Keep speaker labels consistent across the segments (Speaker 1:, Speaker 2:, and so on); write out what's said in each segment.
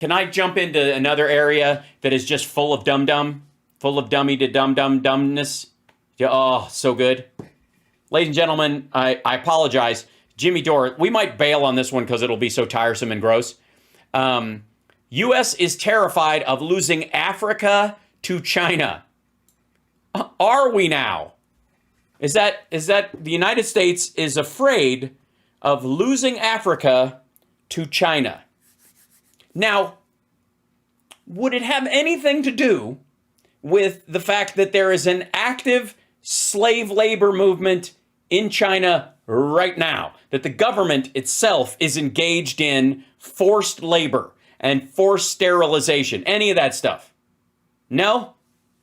Speaker 1: Can I jump into another area that is just full of dum-dum? Full of dummy to dum-dum-dumbness? Yeah, oh, so good. Ladies and gentlemen, I apologize. Jimmy Dore, we might bail on this one because it'll be so tiresome and gross. U.S. is terrified of losing Africa to China. Are we now? Is that the United States is afraid of losing Africa to China? Now, would it have anything to do with the fact that there is an active slave labor movement in China right now? That the government itself is engaged in forced labor and forced sterilization, any of that stuff? No?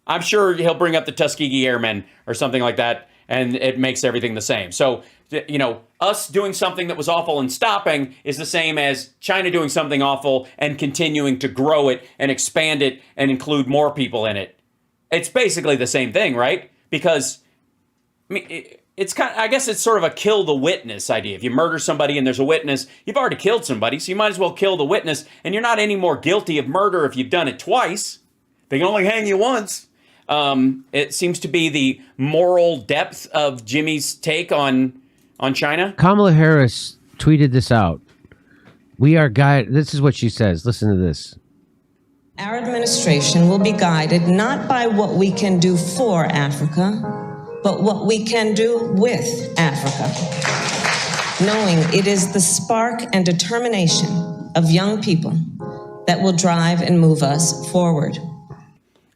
Speaker 1: I'm sure he'll bring up the Tuskegee Airmen or something like that, and it makes everything the same. So, you know, us doing something that was awful and stopping is the same as China doing something awful and continuing to grow it and expand it and include more people in it. It's basically the same thing, right? Because, I mean, it's kind of, I guess it's sort of a kill the witness idea. If you murder somebody and there's a witness, you've already killed somebody, so you might as well kill the witness, and you're not any more guilty of murder if you've done it twice. They can only hang you once. It seems to be the moral depth of Jimmy's take on China.
Speaker 2: Kamala Harris tweeted this out. This is what she says. Listen to this.
Speaker 3: Our administration will be guided not by what we can do for Africa, but what we can do with Africa. Knowing it is the spark and determination of young people that will drive and move us forward.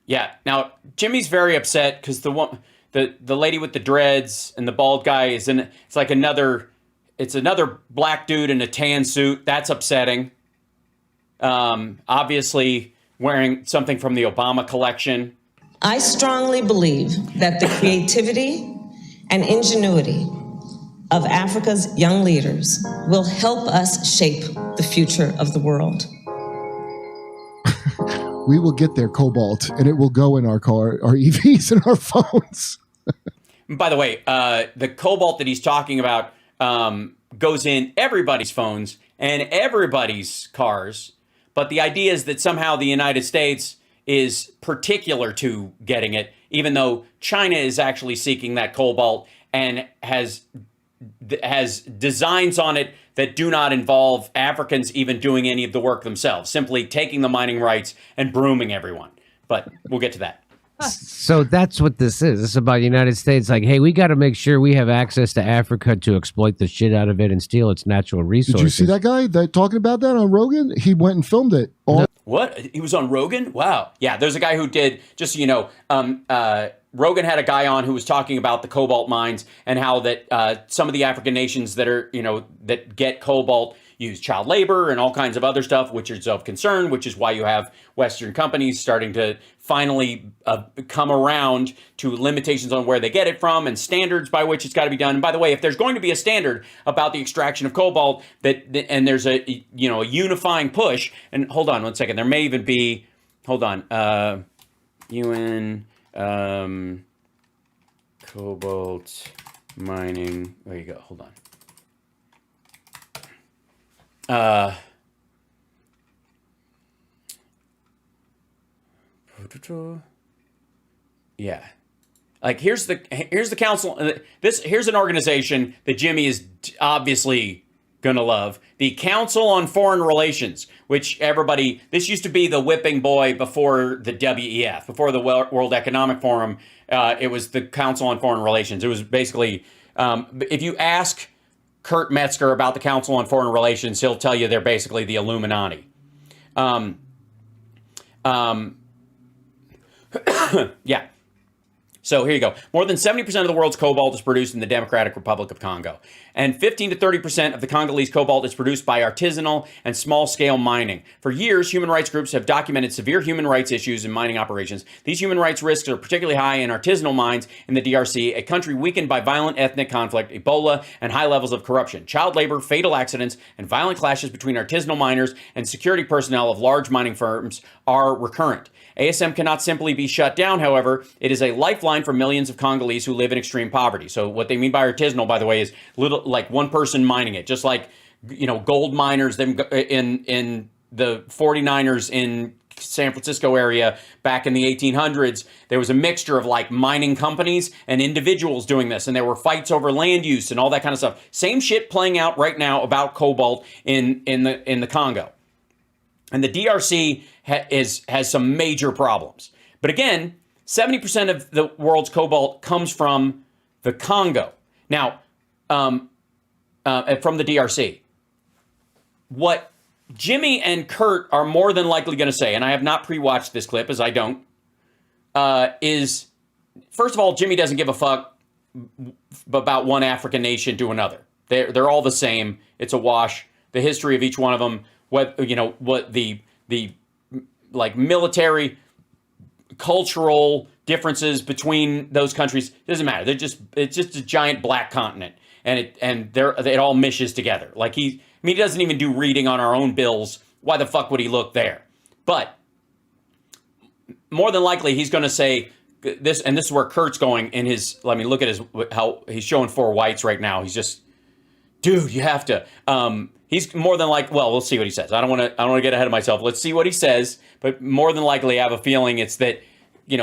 Speaker 1: Yeah. Now, Jimmy's very upset because the lady with the dreads and the bald guy is in. It's like another black dude in a tan suit. That's upsetting. Obviously wearing something from the Obama collection.
Speaker 3: I strongly believe that the creativity and ingenuity of Africa's young leaders will help us shape the future of the world.
Speaker 4: We will get their cobalt, and it will go in our car, our EVs, and our phones.
Speaker 1: By the way, the cobalt that he's talking about goes in everybody's phones and everybody's cars. But the idea is that somehow the United States is particular to getting it, even though China is actually seeking that cobalt and has designs on it that do not involve Africans even doing any of the work themselves, simply taking the mining rights and brooming everyone. But we'll get to that.
Speaker 2: So that's what this is. It's about the United States. Like, hey, we got to make sure we have access to Africa to exploit the shit out of it and steal its natural resources.
Speaker 4: Did you see that guy talking about that on Rogan? He went and filmed it.
Speaker 1: What? He was on Rogan? Wow. Yeah, there's a guy who did, just so you know, Rogan had a guy on who was talking about the cobalt mines and how that some of the African nations that are, that get cobalt use child labor and all kinds of other stuff, which is of concern, which is why you have Western companies starting to finally come around to limitations on where they get it from and standards by which it's got to be done. And by the way, if there's going to be a standard about the extraction of cobalt and there's a unifying push, and hold on one second, there may even be, UN cobalt mining. There you go. Hold on. Yeah. Like here's the council. Here's an organization that Jimmy is obviously gonna love. The Council on Foreign Relations, which this used to be the whipping boy before the WEF, before the World Economic Forum. It was the Council on Foreign Relations. It was basically, if you ask Kurt Metzger about the Council on Foreign Relations, he'll tell you they're basically the Illuminati. Yeah. So here you go. More than 70% of the world's cobalt is produced in the Democratic Republic of Congo. And 15 to 30% of the Congolese cobalt is produced by artisanal and small-scale mining. For years, human rights groups have documented severe human rights issues in mining operations. These human rights risks are particularly high in artisanal mines in the DRC, a country weakened by violent ethnic conflict, Ebola, and high levels of corruption. Child labor, fatal accidents, and violent clashes between artisanal miners and security personnel of large mining firms are recurrent. ASM cannot simply be shut down, however. It is a lifeline for millions of Congolese who live in extreme poverty. So what they mean by artisanal, by the way, is like one person mining it, just like, gold miners in the 49ers in San Francisco area back in the 1800s, there was a mixture of like mining companies and individuals doing this, and there were fights over land use and all that kind of stuff. Same shit playing out right now about cobalt in the Congo, and the DRC has some major problems. But again, 70% of the world's cobalt comes from the Congo. Now, from the DRC, what Jimmy and Kurt are more than likely going to say, and I have not pre-watched this clip, as I don't, is, first of all, Jimmy doesn't give a fuck about one African nation to another. They're all the same. It's a wash. The history of each one of them, what the like military, cultural differences between those countries, doesn't matter. It's just a giant black continent, and it all mishes together. Like he doesn't even do reading on our own bills. Why the fuck would he look there? But more than likely, he's going to say this, and this is where Kurt's going in his. Let me look at how he's showing 4 whites right now. He's just, dude, you have to. He's more than like. Well, we'll see what he says. I don't want to get ahead of myself. Let's see what he says. But more than likely, I have a feeling it's that.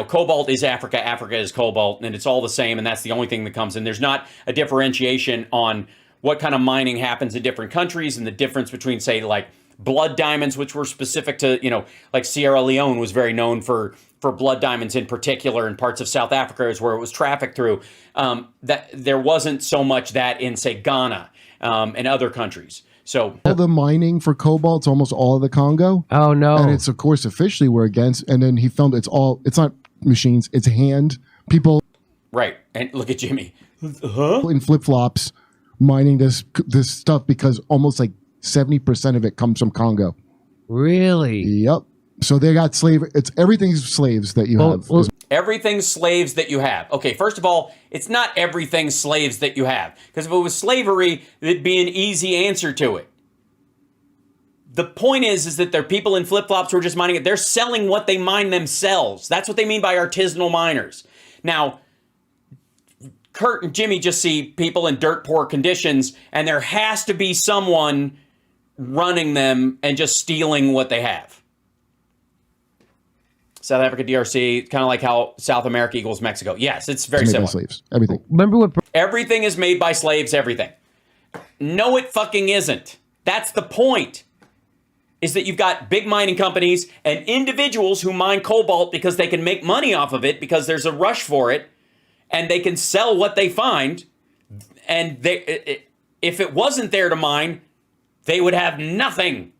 Speaker 1: Cobalt is Africa, Africa is cobalt, and it's all the same, and that's the only thing that comes in. There's not a differentiation on what kind of mining happens in different countries and the difference between, say, like blood diamonds, which were specific to, like Sierra Leone was very known for blood diamonds in particular, and parts of South Africa is where it was trafficked through. That there wasn't so much that in, say, Ghana and other countries. So
Speaker 4: all the mining for cobalt's almost all of the Congo.
Speaker 2: Oh no!
Speaker 4: And it's of course officially we're against. And then he filmed it's not machines, it's hand people.
Speaker 1: Right, and look at Jimmy,
Speaker 4: in flip flops, mining this stuff because almost like 70% of it comes from Congo.
Speaker 2: Really?
Speaker 4: Yep. So they got slavery. It's everything's slaves that you have.
Speaker 1: Everything's slaves that you have. Okay, first of all, it's not everything slaves that you have. Because if it was slavery, it'd be an easy answer to it. The point is that there are people in flip-flops who are just mining it. They're selling what they mine themselves. That's what they mean by artisanal miners. Now, Kurt and Jimmy just see people in dirt-poor conditions, and there has to be someone running them and just stealing what they have. South Africa, DRC, kind of like how South America equals Mexico. Yes, it's very similar.
Speaker 4: Slaves, everything.
Speaker 2: Remember what?
Speaker 1: Everything is made by slaves, everything. No, it fucking isn't. That's the point. Is that you've got big mining companies and individuals who mine cobalt because they can make money off of it because there's a rush for it, and they can sell what they find. And if it wasn't there to mine, they would have nothing.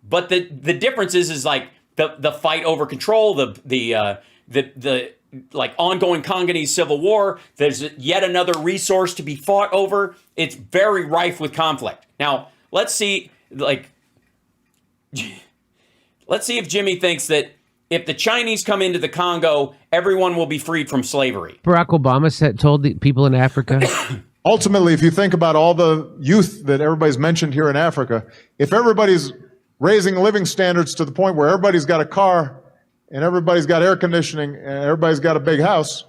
Speaker 1: But the difference is like the fight over control, the like ongoing Congolese civil war. There's yet another resource to be fought over. It's very rife with conflict. Now let's see if Jimmy thinks that if the Chinese come into the Congo, everyone will be freed from slavery.
Speaker 2: Barack Obama told the people in Africa.
Speaker 5: Ultimately, if you think about all the youth that everybody's mentioned here in Africa, if everybody's raising living standards to the point where everybody's got a car and everybody's got air conditioning and everybody's got a big house,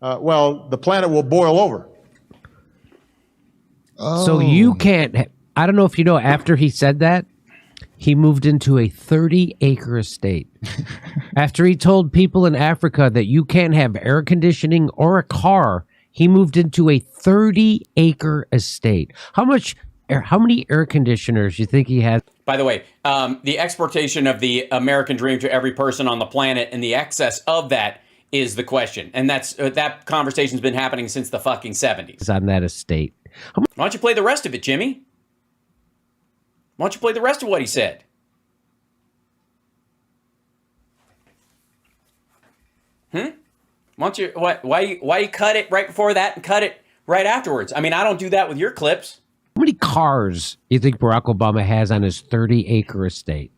Speaker 5: well, the planet will boil over.
Speaker 2: So you can't, I don't know if you know, after he said that, he moved into a 30-acre estate. After he told people in Africa that you can't have air conditioning or a car, he moved into a 30-acre estate. How many air conditioners do you think he has?
Speaker 1: By the way, the exportation of the American dream to every person on the planet and the excess of that is the question. And that conversation's been happening since the fucking 70s.
Speaker 2: On that estate.
Speaker 1: Why don't you play the rest of it, Jimmy? Why don't you play the rest of what he said? Why don't you, why you cut it right before that and cut it right afterwards? I mean, I don't do that with your clips.
Speaker 2: How many cars do you think Barack Obama has on his 30-acre estate?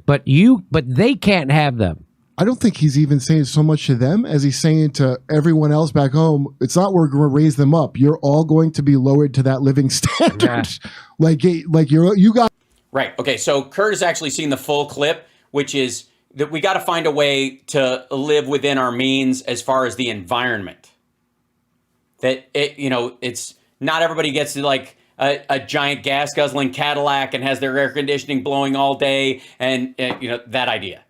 Speaker 2: But they can't have them.
Speaker 4: I don't think he's even saying so much to them as he's saying to everyone else back home. It's not we're going to raise them up. You're all going to be lowered to that living standard. Yeah. like you got.
Speaker 1: Right. Okay. So Kurt has actually seen the full clip, which is that we got to find a way to live within our means as far as the environment. That it's not everybody gets to like a giant gas guzzling Cadillac and has their air conditioning blowing all day, and that idea.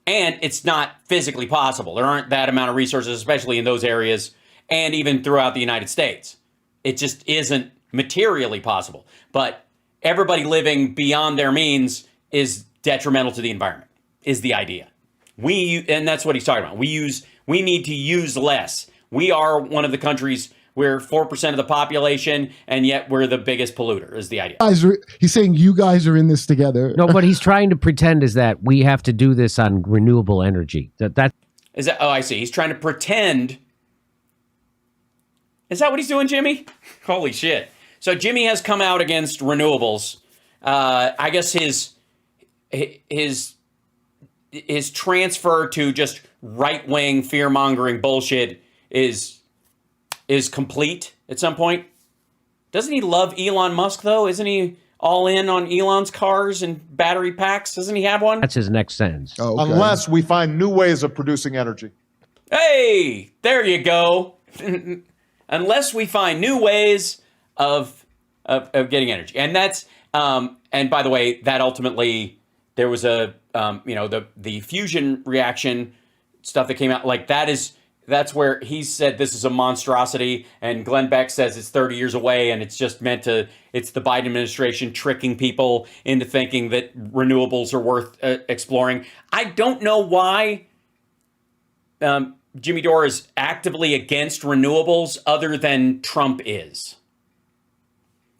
Speaker 1: And it's not physically possible. There aren't that amount of resources, especially in those areas, and even throughout the United States. It just isn't materially possible. But everybody living beyond their means is detrimental to the environment, is the idea. And that's what he's talking about. We need to use less. We are one of the countries, we're 4% of the population, and yet we're the biggest polluter, is the idea.
Speaker 4: He's saying you guys are in this together.
Speaker 2: No, what he's trying to pretend is that we have to do this on renewable energy.
Speaker 1: Oh, I see. He's trying to pretend. Is that what he's doing, Jimmy? Holy shit. So Jimmy has come out against renewables. I guess his transfer to just right-wing fear-mongering bullshit is complete at some point. Doesn't he love Elon Musk, though? Isn't he all in on Elon's cars and battery packs? Doesn't he have one?
Speaker 2: That's his next sentence.
Speaker 4: Oh, okay.
Speaker 5: Unless we find new ways of producing energy.
Speaker 1: Hey, there you go. Unless we find new ways of getting energy. And that's, and by the way, that ultimately, there was the fusion reaction stuff that came out, like that's where he said this is a monstrosity, and Glenn Beck says it's 30 years away, and it's just it's the Biden administration tricking people into thinking that renewables are worth exploring. I don't know why Jimmy Dore is actively against renewables other than Trump is.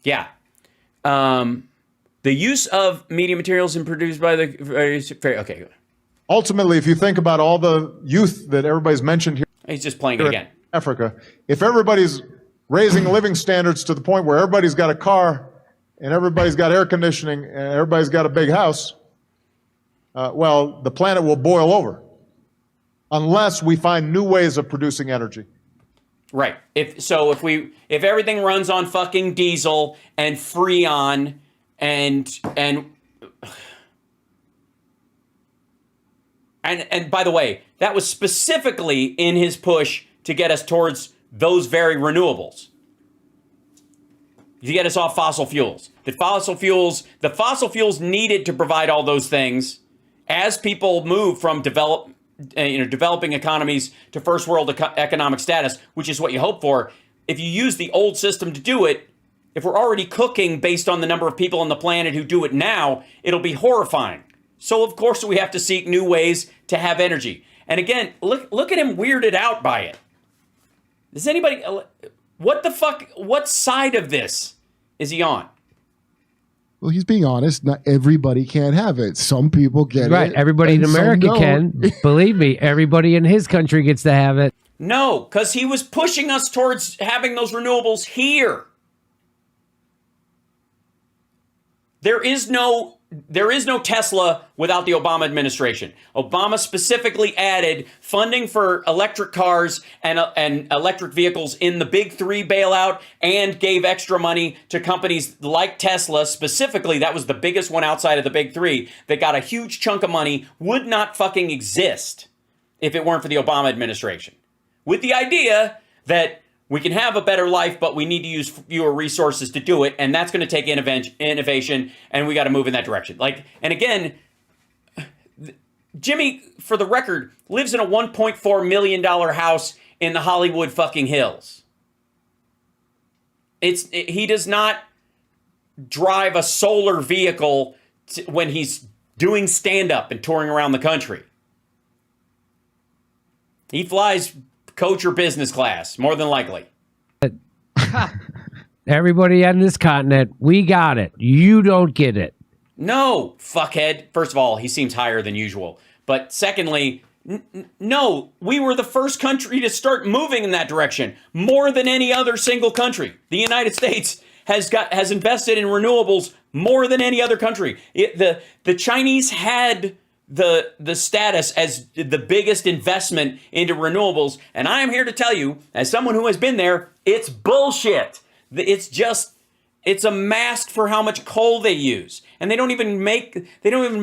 Speaker 1: Yeah. The use of media materials and produced by the... Okay.
Speaker 5: Ultimately, if you think about all the youth that everybody's mentioned here,
Speaker 1: He's just playing it again.
Speaker 5: Africa, if everybody's raising living standards to the point where everybody's got a car and everybody's got air conditioning and everybody's got a big house, well, the planet will boil over unless we find new ways of producing energy.
Speaker 1: Right. If everything runs on fucking diesel and Freon and by the way, that was specifically in his push to get us towards those very renewables. To get us off fossil fuels. The fossil fuels needed to provide all those things as people move from developing economies to first world economic status, which is what you hope for. If you use the old system to do it, if we're already cooking based on the number of people on the planet who do it now, it'll be horrifying. So, of course, we have to seek new ways to have energy. And again, look at him weirded out by it. Does anybody... What the fuck... What side of this is he on?
Speaker 4: Well, he's being honest. Not everybody can't have it. Some people get it.
Speaker 2: Right. Everybody in America can. Believe me, everybody in his country gets to have it.
Speaker 1: No, because he was pushing us towards having those renewables here. There is no Tesla without the Obama administration. Obama specifically added funding for electric cars and electric vehicles in the Big Three bailout and gave extra money to companies like Tesla. Specifically, that was the biggest one outside of the Big Three that got a huge chunk of money, would not fucking exist if it weren't for the Obama administration. With the idea that we can have a better life, but we need to use fewer resources to do it, and that's going to take innovation, and we got to move in that direction. And again, Jimmy, for the record, lives in a $1.4 million house in the Hollywood fucking hills. He does not drive a solar vehicle when he's doing stand-up and touring around the country. He flies coach or business class, more than likely.
Speaker 2: Everybody on this continent, we got it. You don't get it.
Speaker 1: No, fuckhead. First of all, he seems higher than usual. But secondly, no, we were the first country to start moving in that direction, more than any other single country. The United States has invested in renewables more than any other country. The Chinese had the status as the biggest investment into renewables, and I am here to tell you, as someone who has been there, it's bullshit. It's a mask for how much coal they use, and they don't even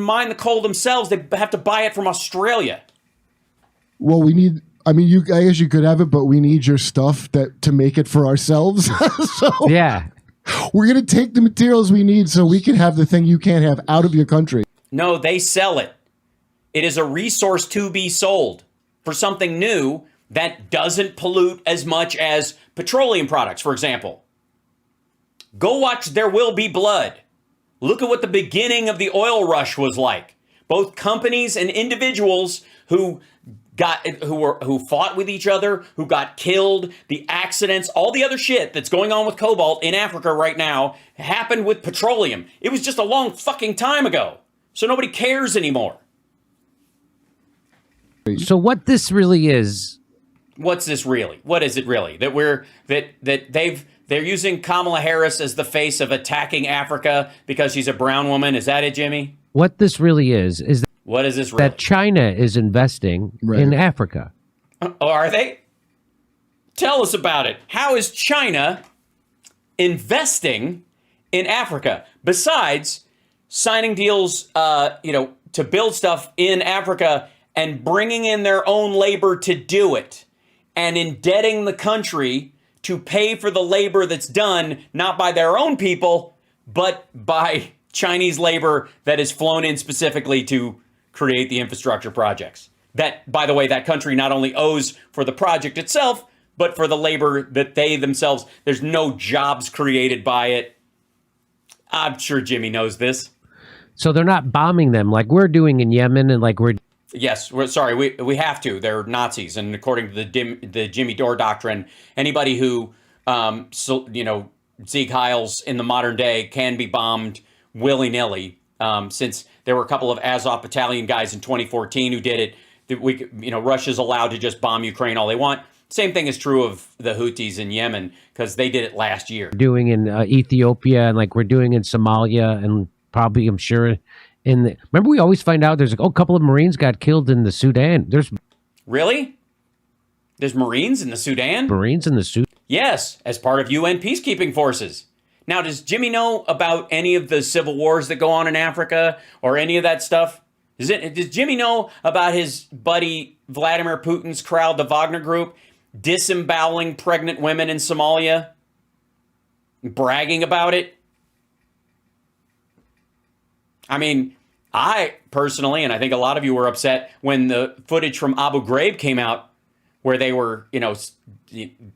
Speaker 1: mine the coal themselves. They have to buy it from Australia.
Speaker 4: Well, I guess you could have it, but we need your stuff to make it for ourselves. So
Speaker 2: Yeah.
Speaker 4: We're going to take the materials we need so we can have the thing you can't have out of your country.
Speaker 1: No, they sell it. It is a resource to be sold for something new that doesn't pollute as much as petroleum products, for example. Go watch There Will Be Blood. Look at what the beginning of the oil rush was like. Both companies and individuals who fought with each other, who got killed, the accidents, all the other shit that's going on with cobalt in Africa right now happened with petroleum. It was just a long fucking time ago. So nobody cares anymore.
Speaker 2: So what this really is?
Speaker 1: What's this really? What is it really? They're using Kamala Harris as the face of attacking Africa because she's a brown woman. Is that it, Jimmy?
Speaker 2: What this really is
Speaker 1: what is this really?
Speaker 2: that China is investing in Africa.
Speaker 1: Oh, are they? Tell us about it. How is China investing in Africa besides signing deals, to build stuff in Africa and bringing in their own labor to do it and indebting the country to pay for the labor that's done not by their own people, but by Chinese labor that is flown in specifically to create the infrastructure projects. That, by the way, that country not only owes for the project itself, but for the labor that they themselves, there's no jobs created by it. I'm sure Jimmy knows this.
Speaker 2: So they're not bombing them like we're doing in Yemen and like we're...
Speaker 1: Yes, we're sorry. We have to. They're Nazis, and according to the Jimmy Dore doctrine, anybody who Sieg Heils in the modern day can be bombed willy-nilly. Since there were a couple of Azov battalion guys in 2014 who did it, Russia's allowed to just bomb Ukraine all they want. Same thing is true of the Houthis in Yemen because they did it last year.
Speaker 2: Doing in Ethiopia and like we're doing in Somalia and probably I'm sure. Remember, we always find out there's a couple of Marines got killed in the Sudan.
Speaker 1: Really? There's Marines in the Sudan?
Speaker 2: Marines in the Sudan?
Speaker 1: Yes, as part of UN peacekeeping forces. Now, does Jimmy know about any of the civil wars that go on in Africa or any of that stuff? Does Jimmy know about his buddy Vladimir Putin's crowd, the Wagner Group, disemboweling pregnant women in Somalia? Bragging about it? I mean, I personally, and I think a lot of you were upset when the footage from Abu Ghraib came out where they were,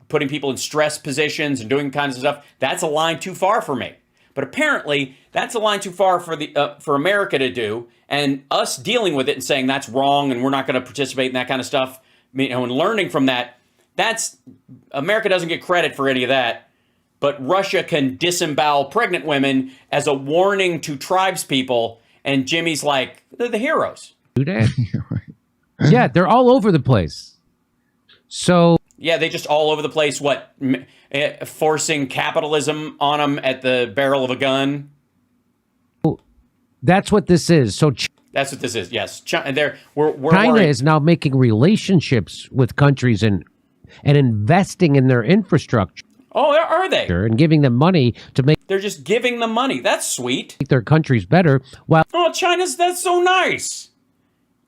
Speaker 1: putting people in stress positions and doing kinds of stuff. That's a line too far for me. But apparently, that's a line too far for America to do, and us dealing with it and saying that's wrong and we're not going to participate in that kind of stuff. And learning from that, America doesn't get credit for any of that. But Russia can disembowel pregnant women as a warning to tribes people, and Jimmy's like, they're the heroes.
Speaker 2: Sudan? Yeah, they're all over the place. So
Speaker 1: yeah, they just all over the place. What, forcing capitalism on them at the barrel of a gun?
Speaker 2: That's what this is. So
Speaker 1: that's what this is. Yes,
Speaker 2: China
Speaker 1: worried.
Speaker 2: is now making relationships with countries and investing in their infrastructure.
Speaker 1: Oh, are they?
Speaker 2: And giving them money to make...
Speaker 1: They're just giving them money. That's sweet.
Speaker 2: Make their countries better. While
Speaker 1: that's so nice.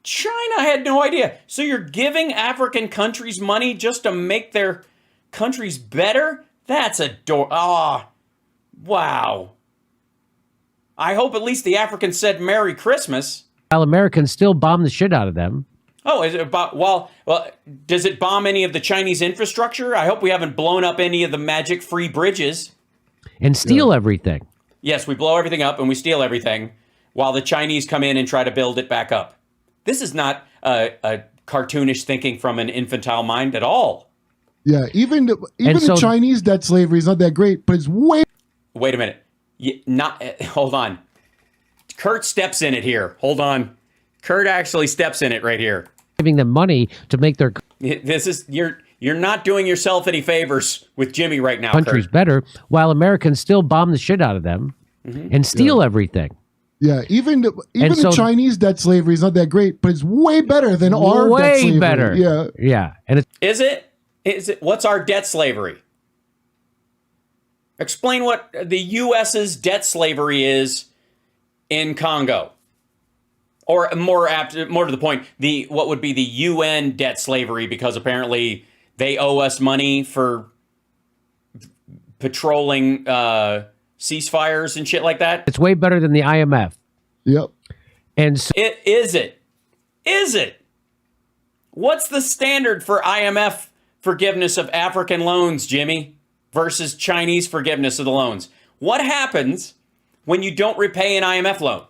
Speaker 1: China had no idea. So you're giving African countries money just to make their countries better? That's adorable. Oh, wow. I hope at least the Africans said Merry Christmas.
Speaker 2: While Americans still bomb the shit out of them.
Speaker 1: Oh, is it about, well, does it bomb any of the Chinese infrastructure? I hope we haven't blown up any of the magic-free bridges.
Speaker 2: And steal everything.
Speaker 1: Yes, we blow everything up and we steal everything while the Chinese come in and try to build it back up. This is not a cartoonish thinking from an infantile mind at all.
Speaker 4: Yeah, even the Chinese debt slavery is not that great, but it's way... Wait
Speaker 1: a minute. Hold on. Kurt steps in it here. Hold on. Kurt actually steps in it right here.
Speaker 2: Giving them money to make their...
Speaker 1: You're not doing yourself any favors with Jimmy right now,
Speaker 2: countries
Speaker 1: Kurt.
Speaker 2: Better, while Americans still bomb the shit out of them and steal everything.
Speaker 4: Yeah, even the Chinese debt slavery is not that great, but it's way better than our debt slavery.
Speaker 2: Way better. Yeah. And
Speaker 1: Is it? What's our debt slavery? Explain what the U.S.'s debt slavery is in Congo. Or more to the point, what would be the UN debt slavery, because apparently they owe us money for patrolling ceasefires and shit like that.
Speaker 2: It's way better than the IMF.
Speaker 4: Yep.
Speaker 2: And so,
Speaker 1: Is it? Is it? What's the standard for IMF forgiveness of African loans, Jimmy, versus Chinese forgiveness of the loans? What happens when you don't repay an IMF loan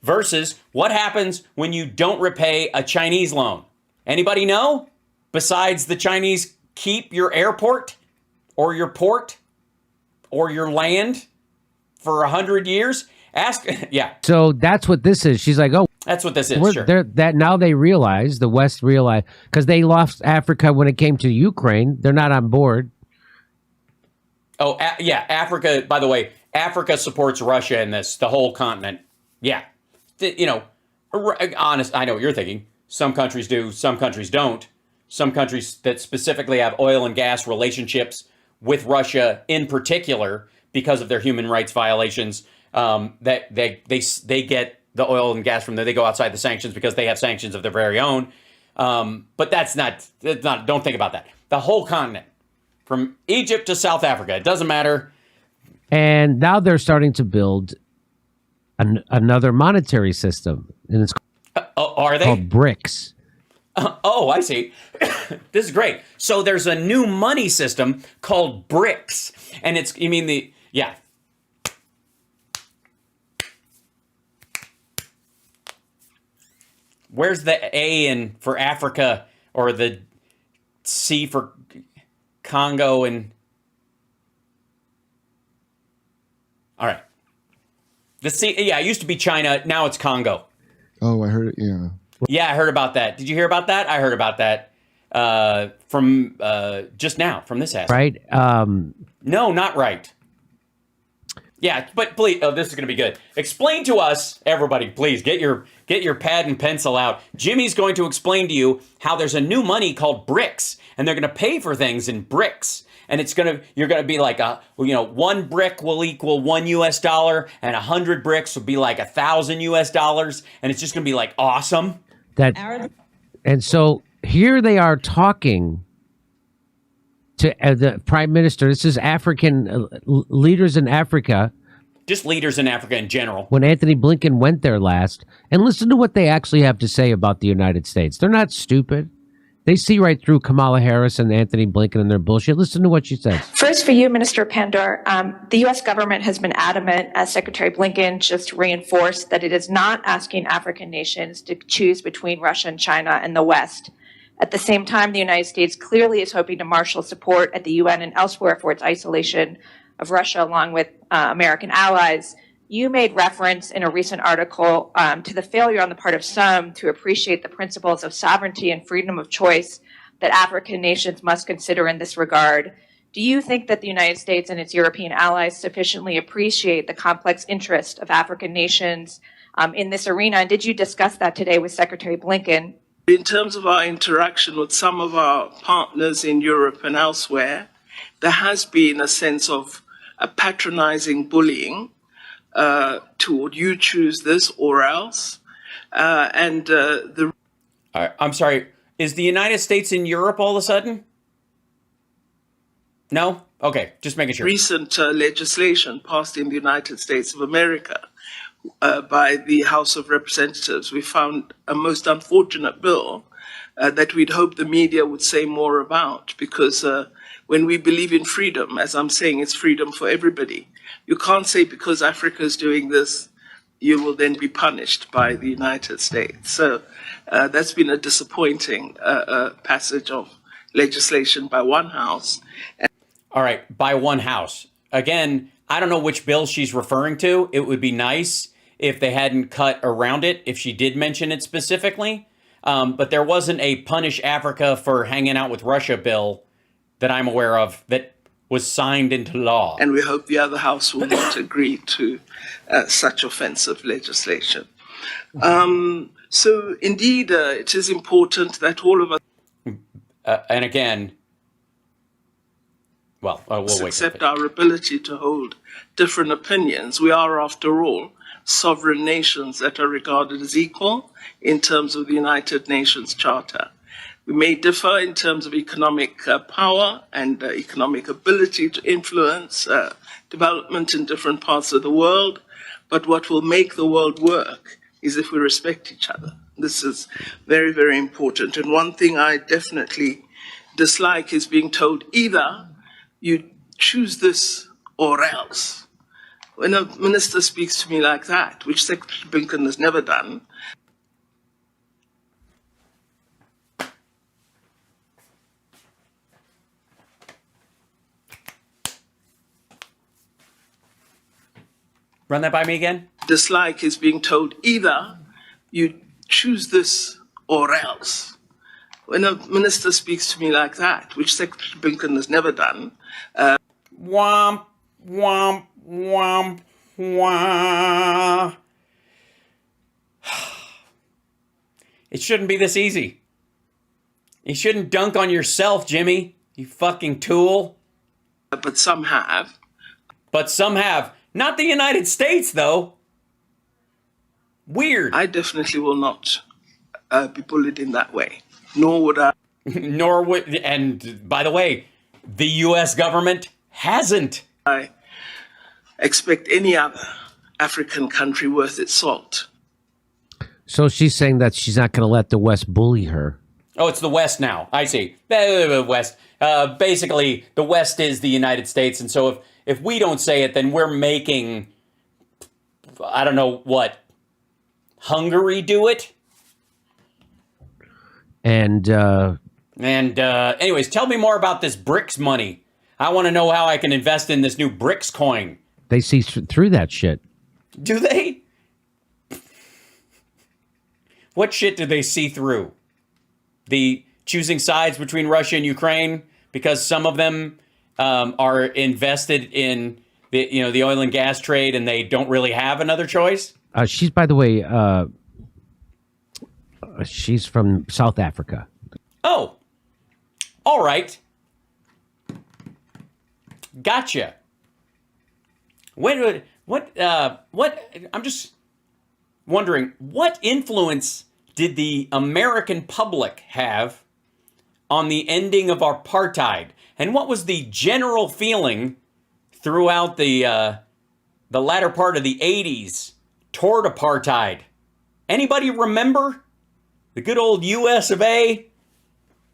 Speaker 1: versus what happens when you don't repay a Chinese loan? Anybody know? Besides the Chinese keep your airport or your port or your land for 100 years? Ask, yeah.
Speaker 2: so that's what this is. She's like, oh,
Speaker 1: That's what this is, sure.
Speaker 2: that now they realize, the West realize, because they lost Africa when it came to Ukraine. They're not on board.
Speaker 1: Oh, yeah, Africa, by the way, Africa supports Russia in this, the whole continent. Yeah. Honest, I know what you're thinking. Some countries do, some countries don't. Some countries that specifically have oil and gas relationships with Russia in particular, because of their human rights violations, that they get the oil and gas from there. They go outside the sanctions because they have sanctions of their very own. But that's not, don't think about that. The whole continent, from Egypt to South Africa, it doesn't matter.
Speaker 2: And now they're starting to build another monetary system. And it's
Speaker 1: Are they?
Speaker 2: called BRICS.
Speaker 1: Oh, I see. This is great. So there's a new money system called BRICS. And it's, you mean the, yeah. Where's the A in for Africa or the C for Congo and... All right. The C, yeah, it used to be China. Now it's Congo.
Speaker 4: Oh, I heard it. Yeah.
Speaker 1: Yeah, I heard about that. Did you hear about that? I heard about that from just now, from this aspect.
Speaker 2: Right?
Speaker 1: No, not right. Yeah, but please, oh, this is going to be good. Explain to us, everybody, please, get your pad and pencil out. Jimmy's going to explain to you how there's a new money called BRICS, and they're going to pay for things in bricks. And you're going to be like, 1 brick will equal $1 and 100 bricks will be like $1,000, and it's just going to be like awesome.
Speaker 2: And so here they are talking to the prime minister. This is African leaders in Africa.
Speaker 1: Just leaders in Africa in general.
Speaker 2: When Anthony Blinken went there last, and listen to what they actually have to say about the United States. They're not stupid. They see right through Kamala Harris and Anthony Blinken and their bullshit. Listen to what she says.
Speaker 6: First, for you, Minister Pandor, the U.S. government has been adamant, as Secretary Blinken just reinforced, that it is not asking African nations to choose between Russia and China and the West. At the same time, the United States clearly is hoping to marshal support at the UN and elsewhere for its isolation of Russia, along with American allies. You made reference in a recent article to the failure on the part of some to appreciate the principles of sovereignty and freedom of choice that African nations must consider in this regard. Do you think that the United States and its European allies sufficiently appreciate the complex interest of African nations in this arena? And did you discuss that today with Secretary Blinken?
Speaker 7: In terms of our interaction with some of our partners in Europe and elsewhere, there has been a sense of a patronizing bullying toward you choose this or else. I'm
Speaker 1: sorry, is the United States in Europe all of a sudden? No? Okay, just making sure.
Speaker 7: Recent legislation passed in the United States of America by the House of Representatives, we found a most unfortunate bill that we'd hope the media would say more about, because when we believe in freedom, as I'm saying, it's freedom for everybody. You can't say because Africa is doing this, you will then be punished by the United States. So that's been a disappointing passage of legislation by one house.
Speaker 1: All right, by one house. Again, I don't know which bill she's referring to. It would be nice if they hadn't cut around it, if she did mention it specifically. But there wasn't a punish Africa for hanging out with Russia bill that I'm aware of that was signed into law.
Speaker 7: And we hope the other house will not agree to such offensive legislation. So indeed, it is important that all of us
Speaker 1: and again, well, we'll wait.
Speaker 7: Accept our ability to hold different opinions. We are, after all, sovereign nations that are regarded as equal in terms of the United Nations Charter. We may differ in terms of economic power and economic ability to influence development in different parts of the world, but what will make the world work is if we respect each other. This is very, very important. And one thing I definitely dislike is being told either you choose this or else. When a minister speaks to me like that, which Secretary Blinken has never done,
Speaker 1: Run that by me again.
Speaker 7: dislike is being told either you choose this or else. When a minister speaks to me like that, which Secretary Blinken has never done,
Speaker 1: Womp, womp, womp, womp. It shouldn't be this easy. You shouldn't dunk on yourself, Jimmy, you fucking tool.
Speaker 7: but some have,
Speaker 1: But some have. Not the United States, though. Weird.
Speaker 7: I definitely will not be bullied in that way, nor would I
Speaker 1: Nor would, and by the way, the U.S. government hasn't.
Speaker 7: expect any other African country worth its salt.
Speaker 2: So she's saying that she's not going to let the West bully her.
Speaker 1: Oh, it's the West now. I see. West. Basically, the West is the United States, and so if we don't say it, then we're making, I don't know what, Hungary do it?
Speaker 2: And
Speaker 1: anyways, tell me more about this BRICS money. I want to know how I can invest in this new BRICS coin.
Speaker 2: they see through that shit.
Speaker 1: Do they? What shit do they see through? The choosing sides between Russia and Ukraine because some of them are invested in the oil and gas trade and they don't really have another choice?
Speaker 2: She's, by the way, she's from South Africa.
Speaker 1: Oh, all right. Gotcha. What? I'm just wondering, what influence did the American public have on the ending of apartheid? And what was the general feeling throughout the latter part of the 80s toward apartheid? Anybody remember the good old US of A?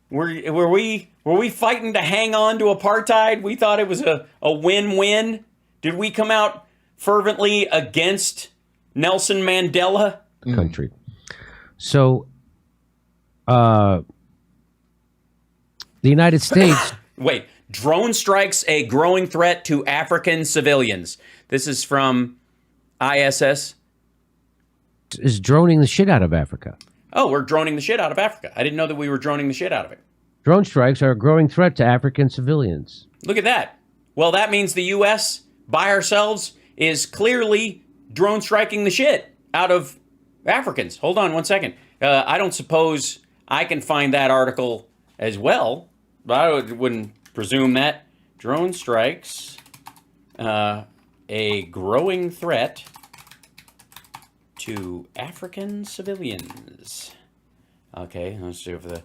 Speaker 1: Were we fighting to hang on to apartheid? We thought it was a win-win. Did we come out fervently against Nelson Mandela?
Speaker 2: Country. So, the United States.
Speaker 1: Wait, drone strikes a growing threat to African civilians. This is from ISS.
Speaker 2: Is droning the shit out of Africa.
Speaker 1: Oh, we're droning the shit out of Africa. I didn't know that we were droning the shit out of it.
Speaker 2: Drone strikes are a growing threat to African civilians.
Speaker 1: Look at that. Well, that means the U.S. by ourselves is clearly drone striking the shit out of Africans. Hold on one second. I don't suppose I can find that article as well, but I wouldn't presume that. Drone strikes, a growing threat to African civilians. Okay, let's do it for the...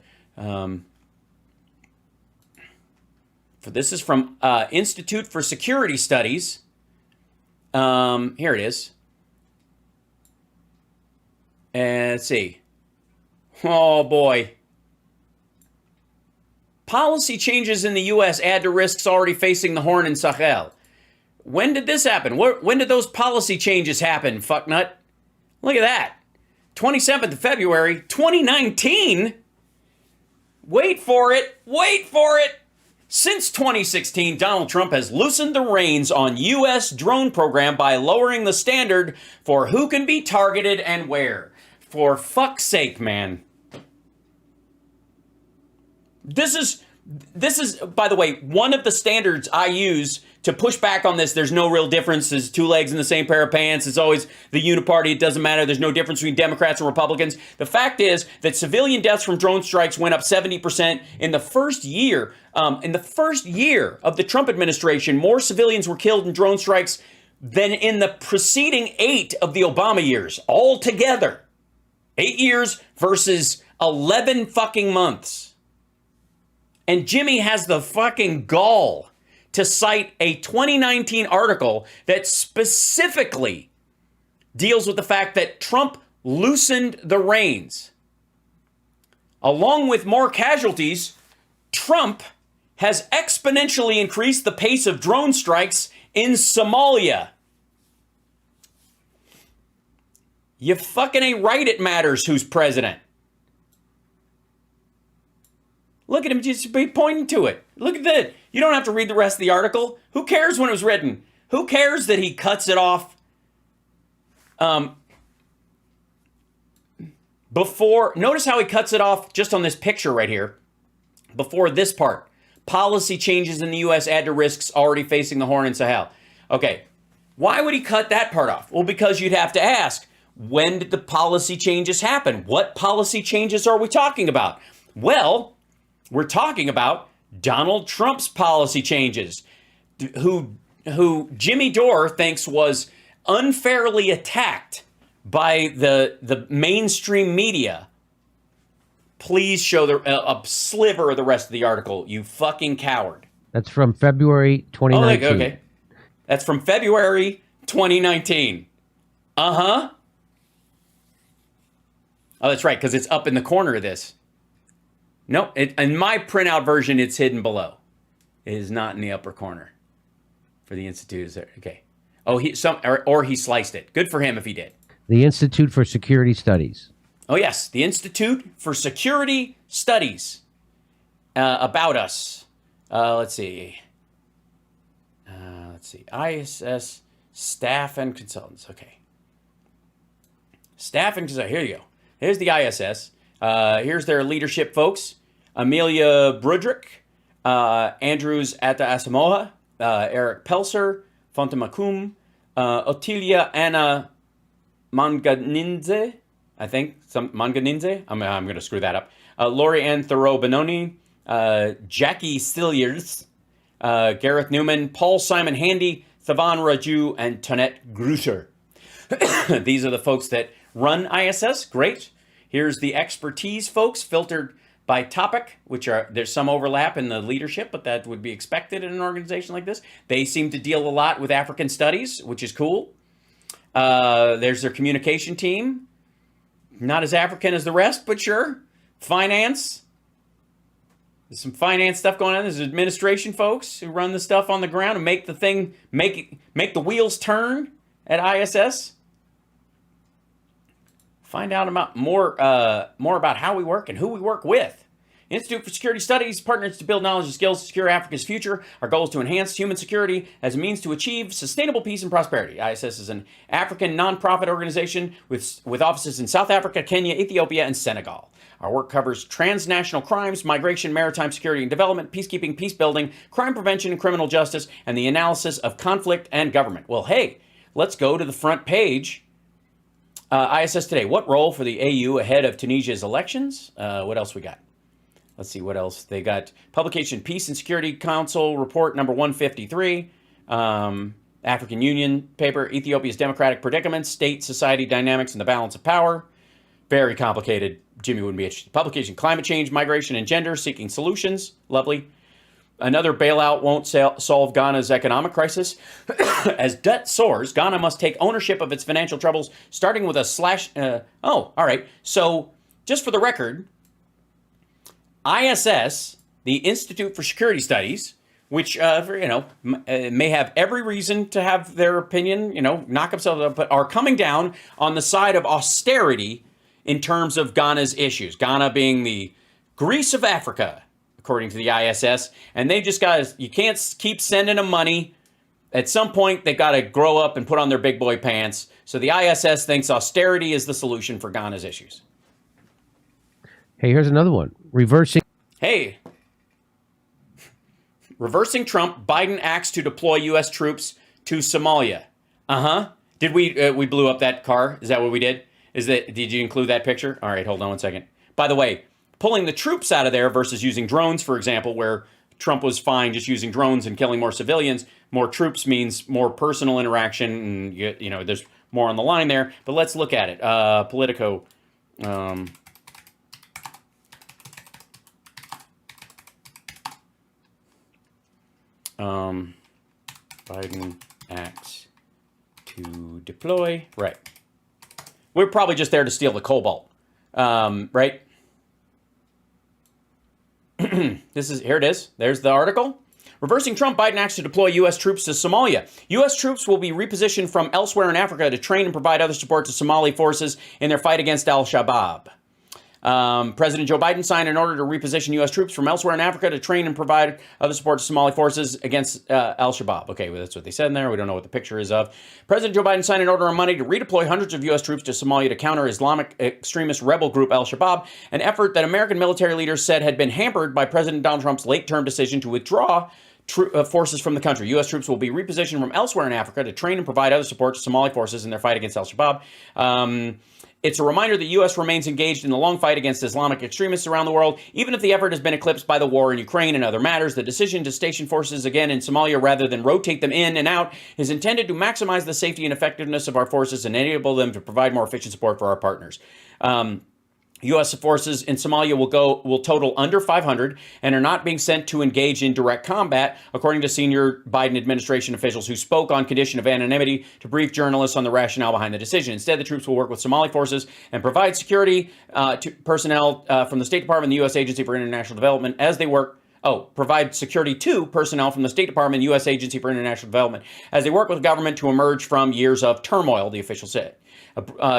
Speaker 1: this is from Institute for Security Studies. Here it is. And let's see. Oh, boy. Policy changes in the U.S. add to risks already facing the Horn and Sahel. When did this happen? When did those policy changes happen, fucknut? Look at that. 27th of February, 2019? Wait for it. Wait for it. Since 2016, Donald Trump has loosened the reins on U.S. drone program by lowering the standard for who can be targeted and where. For fuck's sake, man. This is, by the way, one of the standards I use to push back on this. There's no real difference. There's two legs in the same pair of pants. It's always the uniparty. It doesn't matter. There's no difference between Democrats and Republicans. The fact is that civilian deaths from drone strikes went up 70% in the first year. In the first year of the Trump administration, more civilians were killed in drone strikes than in the preceding 8 of the Obama years altogether. 8 years versus 11 fucking months. And Jimmy has the fucking gall to cite a 2019 article that specifically deals with the fact that Trump loosened the reins. Along with more casualties, Trump has exponentially increased the pace of drone strikes in Somalia. You fucking ain't right, it matters who's president. Look at him just be pointing to it. Look at that. You don't have to read the rest of the article. Who cares when it was written? Who cares that he cuts it off before? Notice how he cuts it off just on this picture right here. Before this part. Policy changes in the U.S. add to risks already facing the Horn and Sahel. Okay. Why would he cut that part off? Well, because you'd have to ask, when did the policy changes happen? What policy changes are we talking about? Well, we're talking about Donald Trump's policy changes, who Jimmy Dore thinks was unfairly attacked by the mainstream media. Please show a sliver of the rest of the article, you fucking coward.
Speaker 2: That's from February 2019.
Speaker 1: Oh, okay. That's from February 2019. Uh-huh. Oh, that's right, because it's up in the corner of this. Nope, in my printout version, it's hidden below. It is not in the upper corner for the Institute. Is there? Okay. Oh, he sliced it. Good for him if he did.
Speaker 2: The Institute for Security Studies.
Speaker 1: Oh, yes, the Institute for Security Studies. About us. Let's see. ISS staff and consultants. Okay. Staff and consultants. Here you go. Here's the ISS. Here's their leadership folks. Amelia Brudrick, Andrews Atta Asamoah, Eric Pelser, Fontamakum, Otilia Anna Manganinze, I think. Manganinze? I'm going to screw that up. Lori Ann Thoreau Benoni, Jackie Stilliers, Gareth Newman, Paul Simon Handy, Thavan Raju, and Tonette Grusser. These are the folks that run ISS. Great. Here's the expertise folks filtered by topic, there's some overlap in the leadership, but that would be expected in an organization like this. They seem to deal a lot with African studies, which is cool. There's their communication team. Not as African as the rest, but sure. Finance. There's some finance stuff going on. There's administration folks who run the stuff on the ground and make the wheels turn at ISS. Find out about more about how we work and who we work with. Institute for Security Studies partners to build knowledge and skills to secure Africa's future. Our goal is to enhance human security as a means to achieve sustainable peace and prosperity. ISS is an African nonprofit organization with offices in South Africa, Kenya, Ethiopia, and Senegal. Our work covers transnational crimes, migration, maritime security and development, peacekeeping, peace building, crime prevention and criminal justice, and the analysis of conflict and government. Well, hey, let's go to the front page. ISS Today. What role for the AU ahead of Tunisia's elections? What else we got? Let's see what else. They got publication Peace and Security Council report number 153. African Union paper, Ethiopia's democratic predicament, state society dynamics and the balance of power. Very complicated. Jimmy wouldn't be interested. Publication Climate Change, Migration and Gender, Seeking Solutions. Lovely. Another bailout won't solve Ghana's economic crisis. As debt soars, Ghana must take ownership of its financial troubles, starting with a slash... all right. So, just for the record, ISS, the Institute for Security Studies, which, may have every reason to have their opinion, knock themselves up, but are coming down on the side of austerity in terms of Ghana's issues. Ghana being the Greece of Africa, according to the ISS, and they just you can't keep sending them money. At some point, they've got to grow up and put on their big boy pants. So the ISS thinks austerity is the solution for Ghana's issues.
Speaker 2: Hey, here's another one. Reversing Trump, Biden acts to deploy U.S. troops to Somalia. Did we blew up that car? Is that what we did? Did you include that picture? All right, hold on one second. By the way, pulling the troops out of there versus using drones, for example, where Trump was fine just using drones and killing more civilians. More troops means more personal interaction, and there's more on the line there. But let's look at it. Politico.
Speaker 1: Biden acts to deploy. Right. We're probably just there to steal the cobalt. Right? Here it is. There's the article. Reversing Trump, Biden acts to deploy U.S. troops to Somalia. U.S. troops will be repositioned from elsewhere in Africa to train and provide other support to Somali forces in their fight against al-Shabaab. President Joe Biden signed an order to reposition U.S. troops from elsewhere in Africa to train and provide other support to Somali forces against al-Shabaab. Okay, well, that's what they said in there. We don't know what the picture is of. President Joe Biden signed an order on Monday to redeploy hundreds of U.S. troops to Somalia to counter Islamic extremist rebel group al-Shabaab, an effort that American military leaders said had been hampered by President Donald Trump's late-term decision to withdraw forces from the country. U.S. troops will be repositioned from elsewhere in Africa to train and provide other support to Somali forces in their fight against al-Shabaab. It's a reminder that the U.S. remains engaged in the long fight against Islamic extremists around the world, even if the effort has been eclipsed by the war in Ukraine and other matters. The decision to station forces again in Somalia rather than rotate them in and out is intended to maximize the safety and effectiveness of our forces and enable them to provide more efficient support for our partners. U.S. forces in Somalia will total under 500 and are not being sent to engage in direct combat, according to senior Biden administration officials who spoke on condition of anonymity to brief journalists on the rationale behind the decision. Instead, the troops will work with Somali forces and provide security to personnel from the State Department and the U.S. Agency for International Development as they work. Provide security to personnel from the State Department and U.S. Agency for International Development as they work with the government to emerge from years of turmoil, the official said.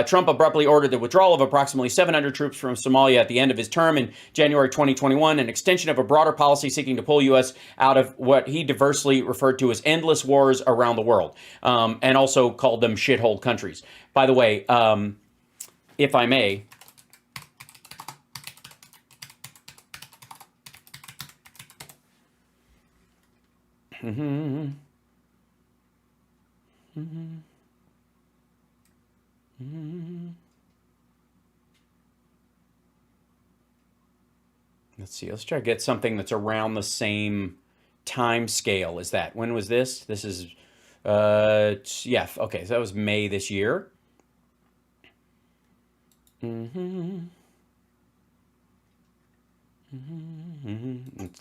Speaker 1: Trump abruptly ordered the withdrawal of approximately 700 troops from Somalia at the end of his term in January 2021, an extension of a broader policy seeking to pull U.S. out of what he diversely referred to as endless wars around the world, and also called them shithole countries. By the way, if I may, let's see. Let's try to get something that's around the same time scale as that. When was this? This is, yeah, okay. So that was May this year. It's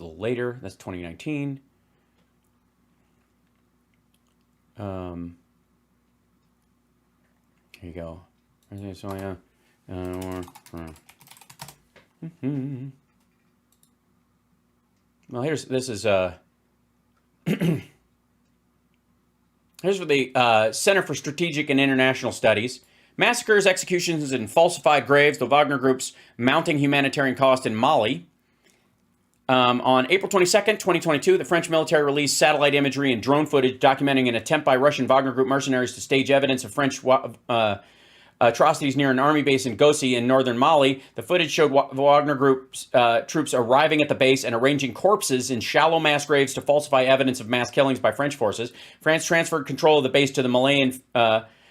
Speaker 1: a little later. That's 2019. Here you go. Well, here's for the Center for Strategic and International Studies. Massacres, executions, and falsified graves, the Wagner Group's mounting humanitarian cost in Mali. On April 22nd, 2022, the French military released satellite imagery and drone footage documenting an attempt by Russian Wagner Group mercenaries to stage evidence of French atrocities near an army base in Gossi in northern Mali. The footage showed Wagner Group's troops arriving at the base and arranging corpses in shallow mass graves to falsify evidence of mass killings by French forces. France transferred control of the base to the Malian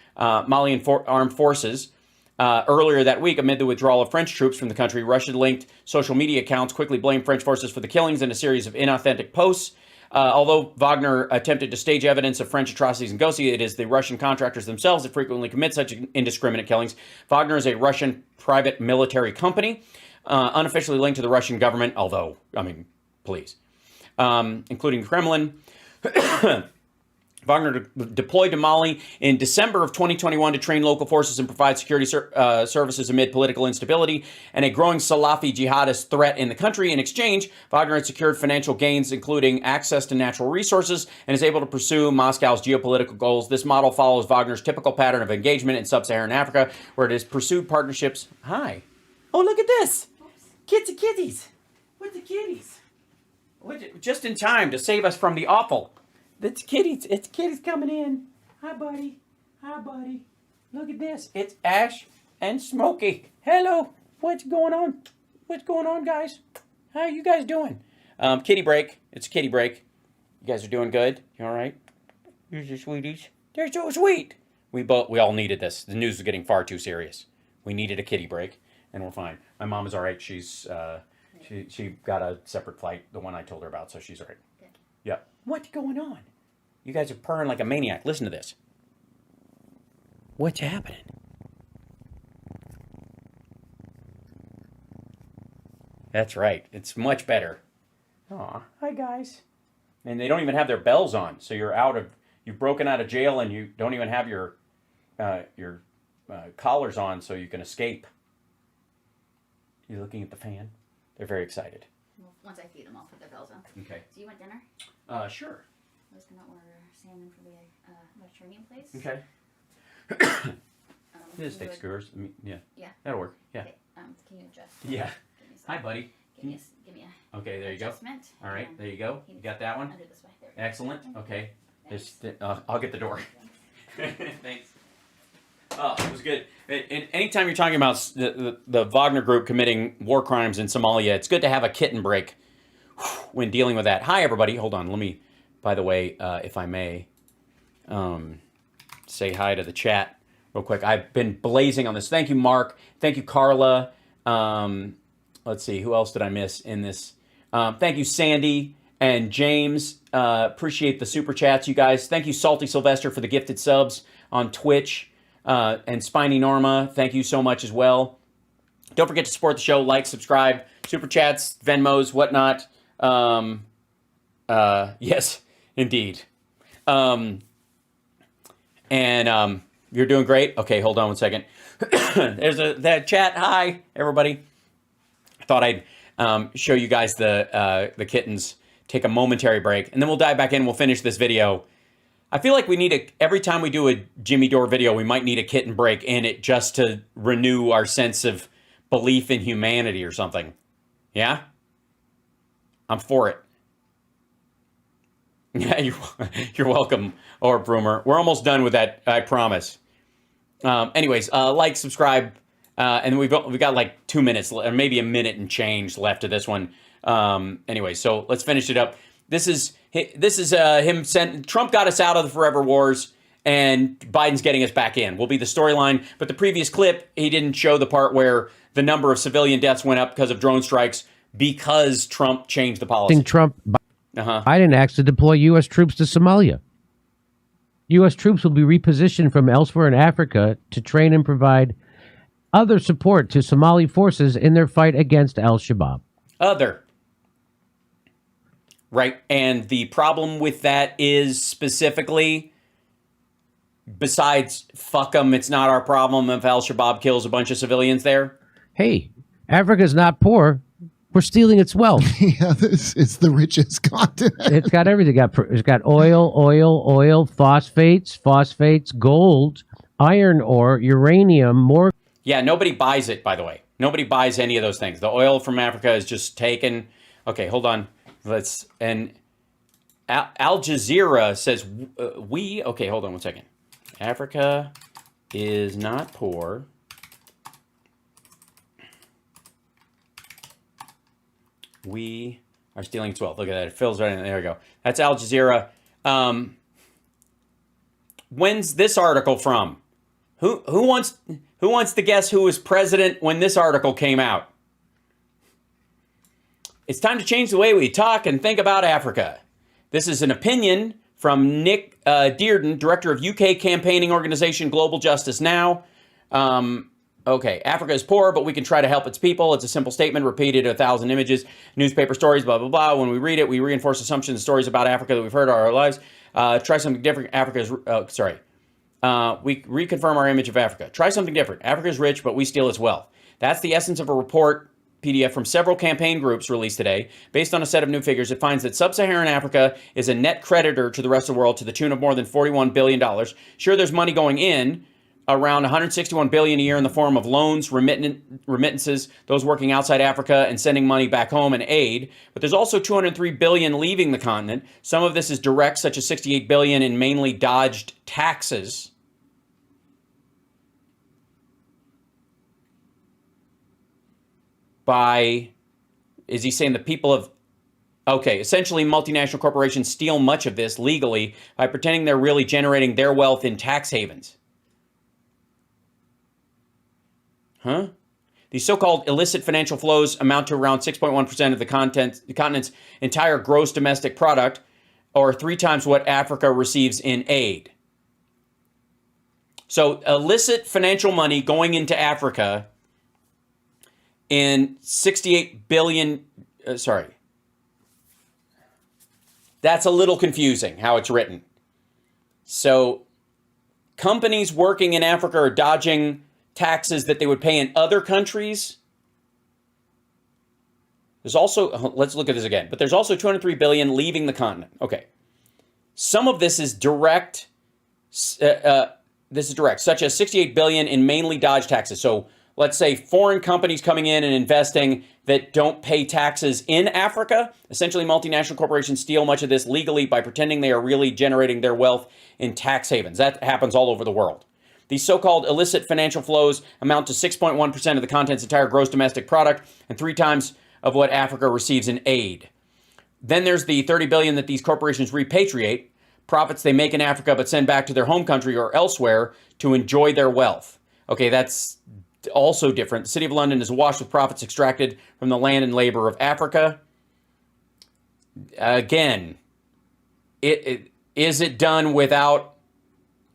Speaker 1: armed forces. Earlier that week, amid the withdrawal of French troops from the country, Russian-linked social media accounts quickly blamed French forces for the killings in a series of inauthentic posts. Although Wagner attempted to stage evidence of French atrocities in Gossi, it is the Russian contractors themselves that frequently commit such indiscriminate killings. Wagner is a Russian private military company, unofficially linked to the Russian government, although, I mean, please, including Kremlin. Wagner deployed to Mali in December of 2021 to train local forces and provide security services amid political instability and a growing Salafi jihadist threat in the country. In exchange, Wagner had secured financial gains, including access to natural resources, and is able to pursue Moscow's geopolitical goals. This model follows Wagner's typical pattern of engagement in sub-Saharan Africa, where it has pursued partnerships. Hi. Oh, look at this. Kitties. What's the kitties? Just in time to save us from the awful. It's kitties. It's kitties coming in. Hi, buddy. Hi, buddy. Look at this. It's Ash and Smokey. Hello. What's going on? What's going on, guys? How are you guys doing? Kitty break. It's kitty break. You guys are doing good? You all right? Here's your sweeties. They're so sweet. We all needed this. The news was getting far too serious. We needed a kitty break, and we're fine. My mom is all right. She's she got a separate flight, the one I told her about, so she's all right. Yep. What's going on? You guys are purring like a maniac. Listen to this. What's happening? That's right. It's much better. Aw. Hi, guys. And they don't even have their bells on. So you've broken out of jail and you don't even have your collars on so you can escape. You're looking at the fan? They're very excited.
Speaker 8: Well, once I feed them, I'll put their bells on.
Speaker 1: Okay.
Speaker 8: Do you want dinner?
Speaker 1: Sure.
Speaker 8: I was going to order salmon for the Mediterranean place.
Speaker 1: Okay. Just take skewers. I mean, yeah.
Speaker 8: Yeah.
Speaker 1: That'll work. Yeah.
Speaker 8: Okay. Can you adjust?
Speaker 1: Yeah.
Speaker 8: Give me some-
Speaker 1: Hi, buddy.
Speaker 8: Give me a
Speaker 1: Okay, there you go.
Speaker 8: adjustment.
Speaker 1: All right, there you go. You got that one?
Speaker 8: I'll do it this way. There we go.
Speaker 1: Excellent. Okay.
Speaker 8: Thanks.
Speaker 1: I'll get the door. Thanks. Oh, it was good. And anytime you're talking about the Wagner Group committing war crimes in Somalia, it's good to have a kitten break when dealing with that. Hi, everybody. Hold on. Let me, by the way, if I may, say hi to the chat real quick. I've been blazing on this. Thank you, Mark. Thank you, Carla. Let's see. Who else did I miss in this? Thank you, Sandy and James. Appreciate the super chats, you guys. Thank you, Salty Sylvester, for the gifted subs on Twitch. And Spiny Norma, thank you so much as well. Don't forget to support the show, like, subscribe, super chats, Venmos, whatnot. Yes, indeed. You're doing great. Okay, hold on one second. There's that chat. Hi, everybody. I thought I'd show you guys the kittens. Take a momentary break, and then we'll dive back in. We'll finish this video. I feel like we need every time we do a Jimmy Dore video, we might need a kitten break in it just to renew our sense of belief in humanity or something. Yeah? I'm for it. Yeah, you're welcome, or Broomer. We're almost done with that, I promise. Anyways, like, subscribe, and we've got like 2 minutes, or maybe a minute and change left of this one. Anyway, so let's finish it up. This is him sent. Trump got us out of the forever wars, and Biden's getting us back in. Will be the storyline. But the previous clip, he didn't show the part where the number of civilian deaths went up because of drone strikes because Trump changed the policy.
Speaker 2: Biden asked to deploy U.S. troops to Somalia. U.S. troops will be repositioned from elsewhere in Africa to train and provide other support to Somali forces in their fight against al-Shabaab.
Speaker 1: Right, and the problem with that is specifically, besides fuck them, it's not our problem if al-Shabaab kills a bunch of civilians there.
Speaker 2: Hey, Africa's not poor. We're stealing its wealth.
Speaker 4: Yeah, it's the richest continent.
Speaker 2: It's got everything. It's got oil, phosphates, gold, iron ore, uranium, more.
Speaker 1: Yeah, nobody buys it, by the way. Nobody buys any of those things. The oil from Africa is just taken. Okay, hold on. Al Jazeera says okay, hold on one second. Africa is not poor. We are stealing its wealth. Look at that. It fills right in. There we go. That's Al Jazeera. When's this article from? Who wants to guess who was president when this article came out? It's time to change the way we talk and think about Africa. This is an opinion from Nick Dearden, director of UK campaigning organization Global Justice Now. Okay, Africa is poor, but we can try to help its people. It's a simple statement, repeated 1,000 images, newspaper stories, blah, blah, blah. When we read it, we reinforce assumptions and stories about Africa that we've heard all our lives. Try something different. We reconfirm our image of Africa. Try something different. Africa is rich, but we steal its wealth. That's the essence of a report PDF from several campaign groups released today. Based on a set of new figures, it finds that sub-Saharan Africa is a net creditor to the rest of the world to the tune of more than $41 billion. Sure, there's money going in, around $161 billion a year in the form of loans, remittances, those working outside Africa and sending money back home and aid. But there's also $203 billion leaving the continent. Some of this is direct, such as $68 billion in mainly dodged taxes. Is he saying the people of, okay, essentially multinational corporations steal much of this legally by pretending they're really generating their wealth in tax havens. Huh? These so-called illicit financial flows amount to around 6.1% of the continent's entire gross domestic product, or 3 times what Africa receives in aid. So illicit financial money going into Africa in 68 billion, That's a little confusing how it's written. So companies working in Africa are dodging taxes that they would pay in other countries. There's also, let's look at this again, but there's also 203 billion leaving the continent. Okay. Some of this is direct, such as 68 billion in mainly dodge taxes. So let's say foreign companies coming in and investing that don't pay taxes in Africa. Essentially, multinational corporations steal much of this legally by pretending they are really generating their wealth in tax havens. That happens all over the world. These so-called illicit financial flows amount to 6.1% of the continent's entire gross domestic product and 3 times of what Africa receives in aid. Then there's the 30 billion that these corporations repatriate, profits they make in Africa but send back to their home country or elsewhere to enjoy their wealth. Okay, that's also different. The City of London is awash with profits extracted from the land and labor of Africa. Again, is it done without,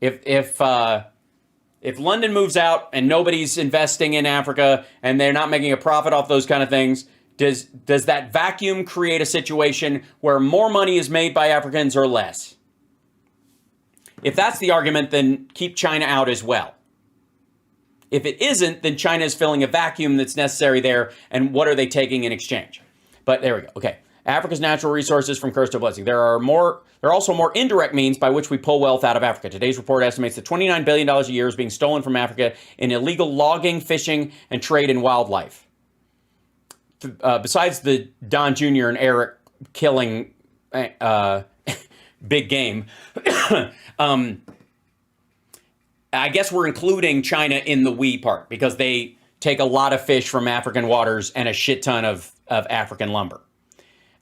Speaker 1: if London moves out and nobody's investing in Africa and they're not making a profit off those kind of things, does that vacuum create a situation where more money is made by Africans or less? If that's the argument, then keep China out as well. If it isn't, then China is filling a vacuum that's necessary there, and what are they taking in exchange? But there we go. Okay. Africa's natural resources from curse to blessing. There are also more indirect means by which we pull wealth out of Africa. Today's report estimates that $29 billion a year is being stolen from Africa in illegal logging, fishing, and trade in wildlife. Besides the Don Jr. and Eric killing big game, I guess we're including China in the we part because they take a lot of fish from African waters and a shit ton of African lumber.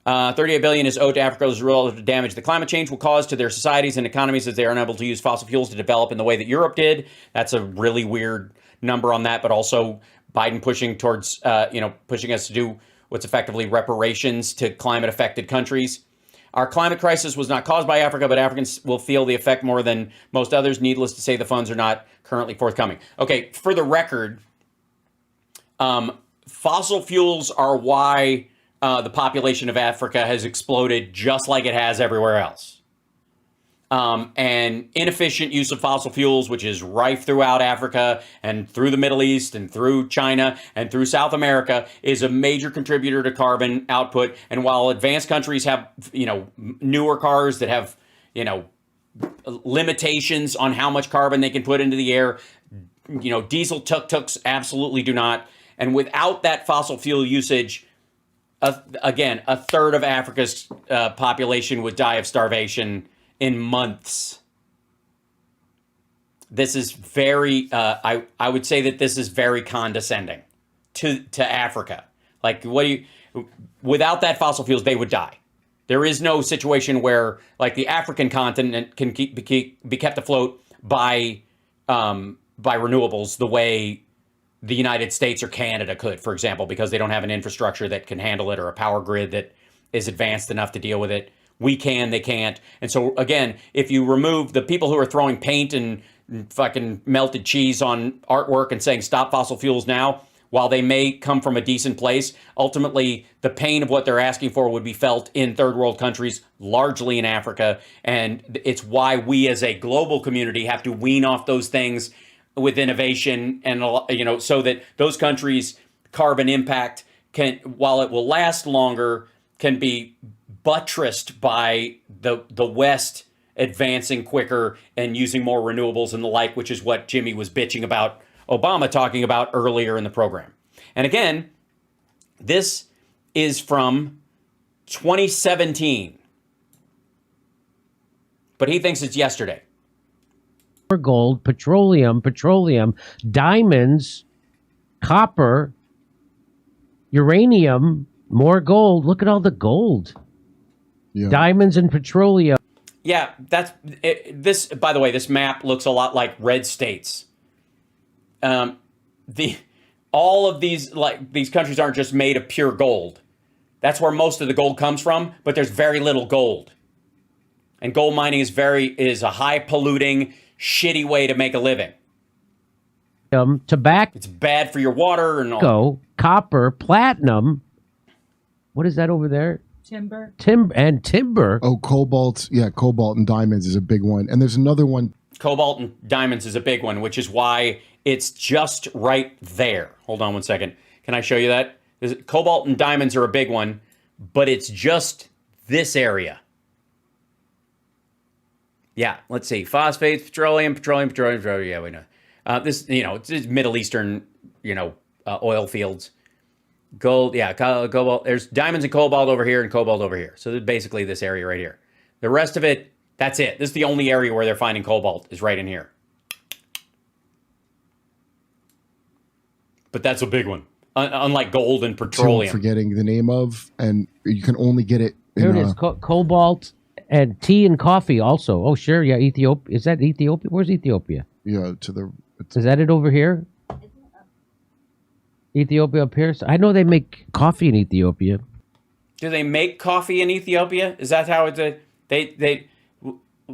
Speaker 1: 38 billion is owed to Africa as a result of the damage that climate change will cause to their societies and economies as they are unable to use fossil fuels to develop in the way that Europe did. That's a really weird number on that, but also Biden pushing towards, pushing us to do what's effectively reparations to climate affected countries. Our climate crisis was not caused by Africa, but Africans will feel the effect more than most others. Needless to say, the funds are not currently forthcoming. Okay, for the record, fossil fuels are why the population of Africa has exploded just like it has everywhere else. And inefficient use of fossil fuels, which is rife throughout Africa and through the Middle East and through China and through South America, is a major contributor to carbon output. And while advanced countries have, newer cars that have, limitations on how much carbon they can put into the air, diesel tuk-tuks absolutely do not. And without that fossil fuel usage, again, a third of Africa's population would die of starvation in months. This is very, I would say that this is very condescending to Africa. Like, without that fossil fuels, they would die. There is no situation where, like, the African continent can be kept afloat by renewables the way the United States or Canada could, for example, because they don't have an infrastructure that can handle it or a power grid that is advanced enough to deal with it. We can, they can't. And so, again, if you remove the people who are throwing paint and fucking melted cheese on artwork and saying stop fossil fuels now, while they may come from a decent place, ultimately the pain of what they're asking for would be felt in third world countries, largely in Africa. And it's why we as a global community have to wean off those things with innovation and, so that those countries' carbon impact can, while it will last longer, can be buttressed by the West advancing quicker and using more renewables and the like, which is what Jimmy was bitching about Obama talking about earlier in the program. And again, this is from 2017, but he thinks it's yesterday.
Speaker 2: Gold, petroleum, diamonds, copper, uranium, more gold. Look at all the gold. Yeah. Diamonds and petroleum.
Speaker 1: Yeah, that's it. This, by the way, this map looks a lot like red states. All of these countries aren't just made of pure gold. That's where most of the gold comes from, but there's very little gold. And gold mining is a high polluting, shitty way to make a living.
Speaker 2: Tobacco.
Speaker 1: It's bad for your water and all.
Speaker 2: Copper, platinum. What is that over there? Timber. Timber.
Speaker 4: Oh, cobalt. Yeah, cobalt and diamonds is a big one. And there's another one.
Speaker 1: Cobalt and diamonds is a big one, which is why it's just right there. Hold on one second. Can I show you that? Cobalt and diamonds are a big one, but it's just this area. Yeah, let's see. Phosphates, petroleum. Yeah, we know. This, it's Middle Eastern, oil fields. Gold, yeah, cobalt. There's diamonds and cobalt over here and cobalt over here. So basically this area right here. The rest of it, that's it. This is the only area where they're finding cobalt is right in here. But that's a big one. Unlike gold and petroleum.
Speaker 4: I'm forgetting the name of, and you can only get it.
Speaker 2: Here it is, cobalt and tea and coffee also. Oh, sure, yeah, Ethiopia. Is that Ethiopia? Where's Ethiopia?
Speaker 4: Yeah,
Speaker 2: Is that it over here? Ethiopia up here? I know they make coffee in Ethiopia.
Speaker 1: Do they make coffee in Ethiopia? Is that how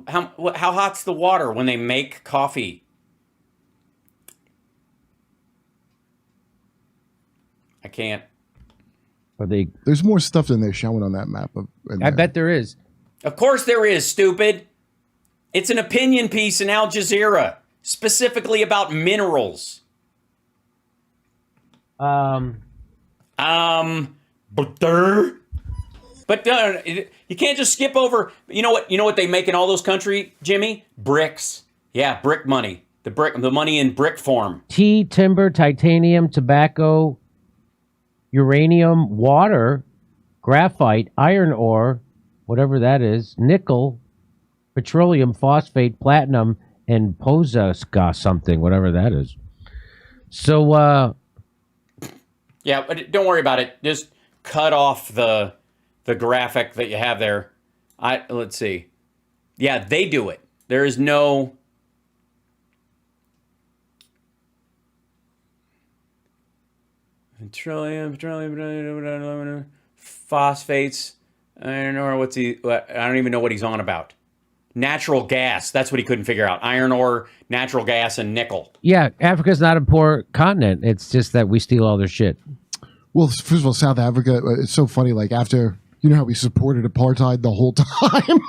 Speaker 1: how hot's the water when they make coffee? I can't.
Speaker 4: There's more stuff than they're showing on that map.
Speaker 2: I bet there is.
Speaker 1: Of course there is, stupid. It's an opinion piece in Al Jazeera, specifically about minerals. But you can't just skip over. You know what they make in all those countries, Jimmy? Bricks. Yeah, brick money. The money in brick form.
Speaker 2: Tea, timber, titanium, tobacco, uranium, water, graphite, iron ore, whatever that is, nickel, petroleum, phosphate, platinum, and posaska something, whatever that is. So,
Speaker 1: yeah, but don't worry about it. Just cut off the graphic that you have there. Let's see. Yeah, they do it. There is no... Petroleum, phosphates. I don't know I don't even know what he's on about. Natural gas. That's what he couldn't figure out. Iron ore, natural gas, and nickel.
Speaker 2: Yeah, Africa's not a poor continent. It's just that we steal all their shit.
Speaker 4: Well, first of all, South Africa, it's so funny. Like after, how we supported apartheid the whole time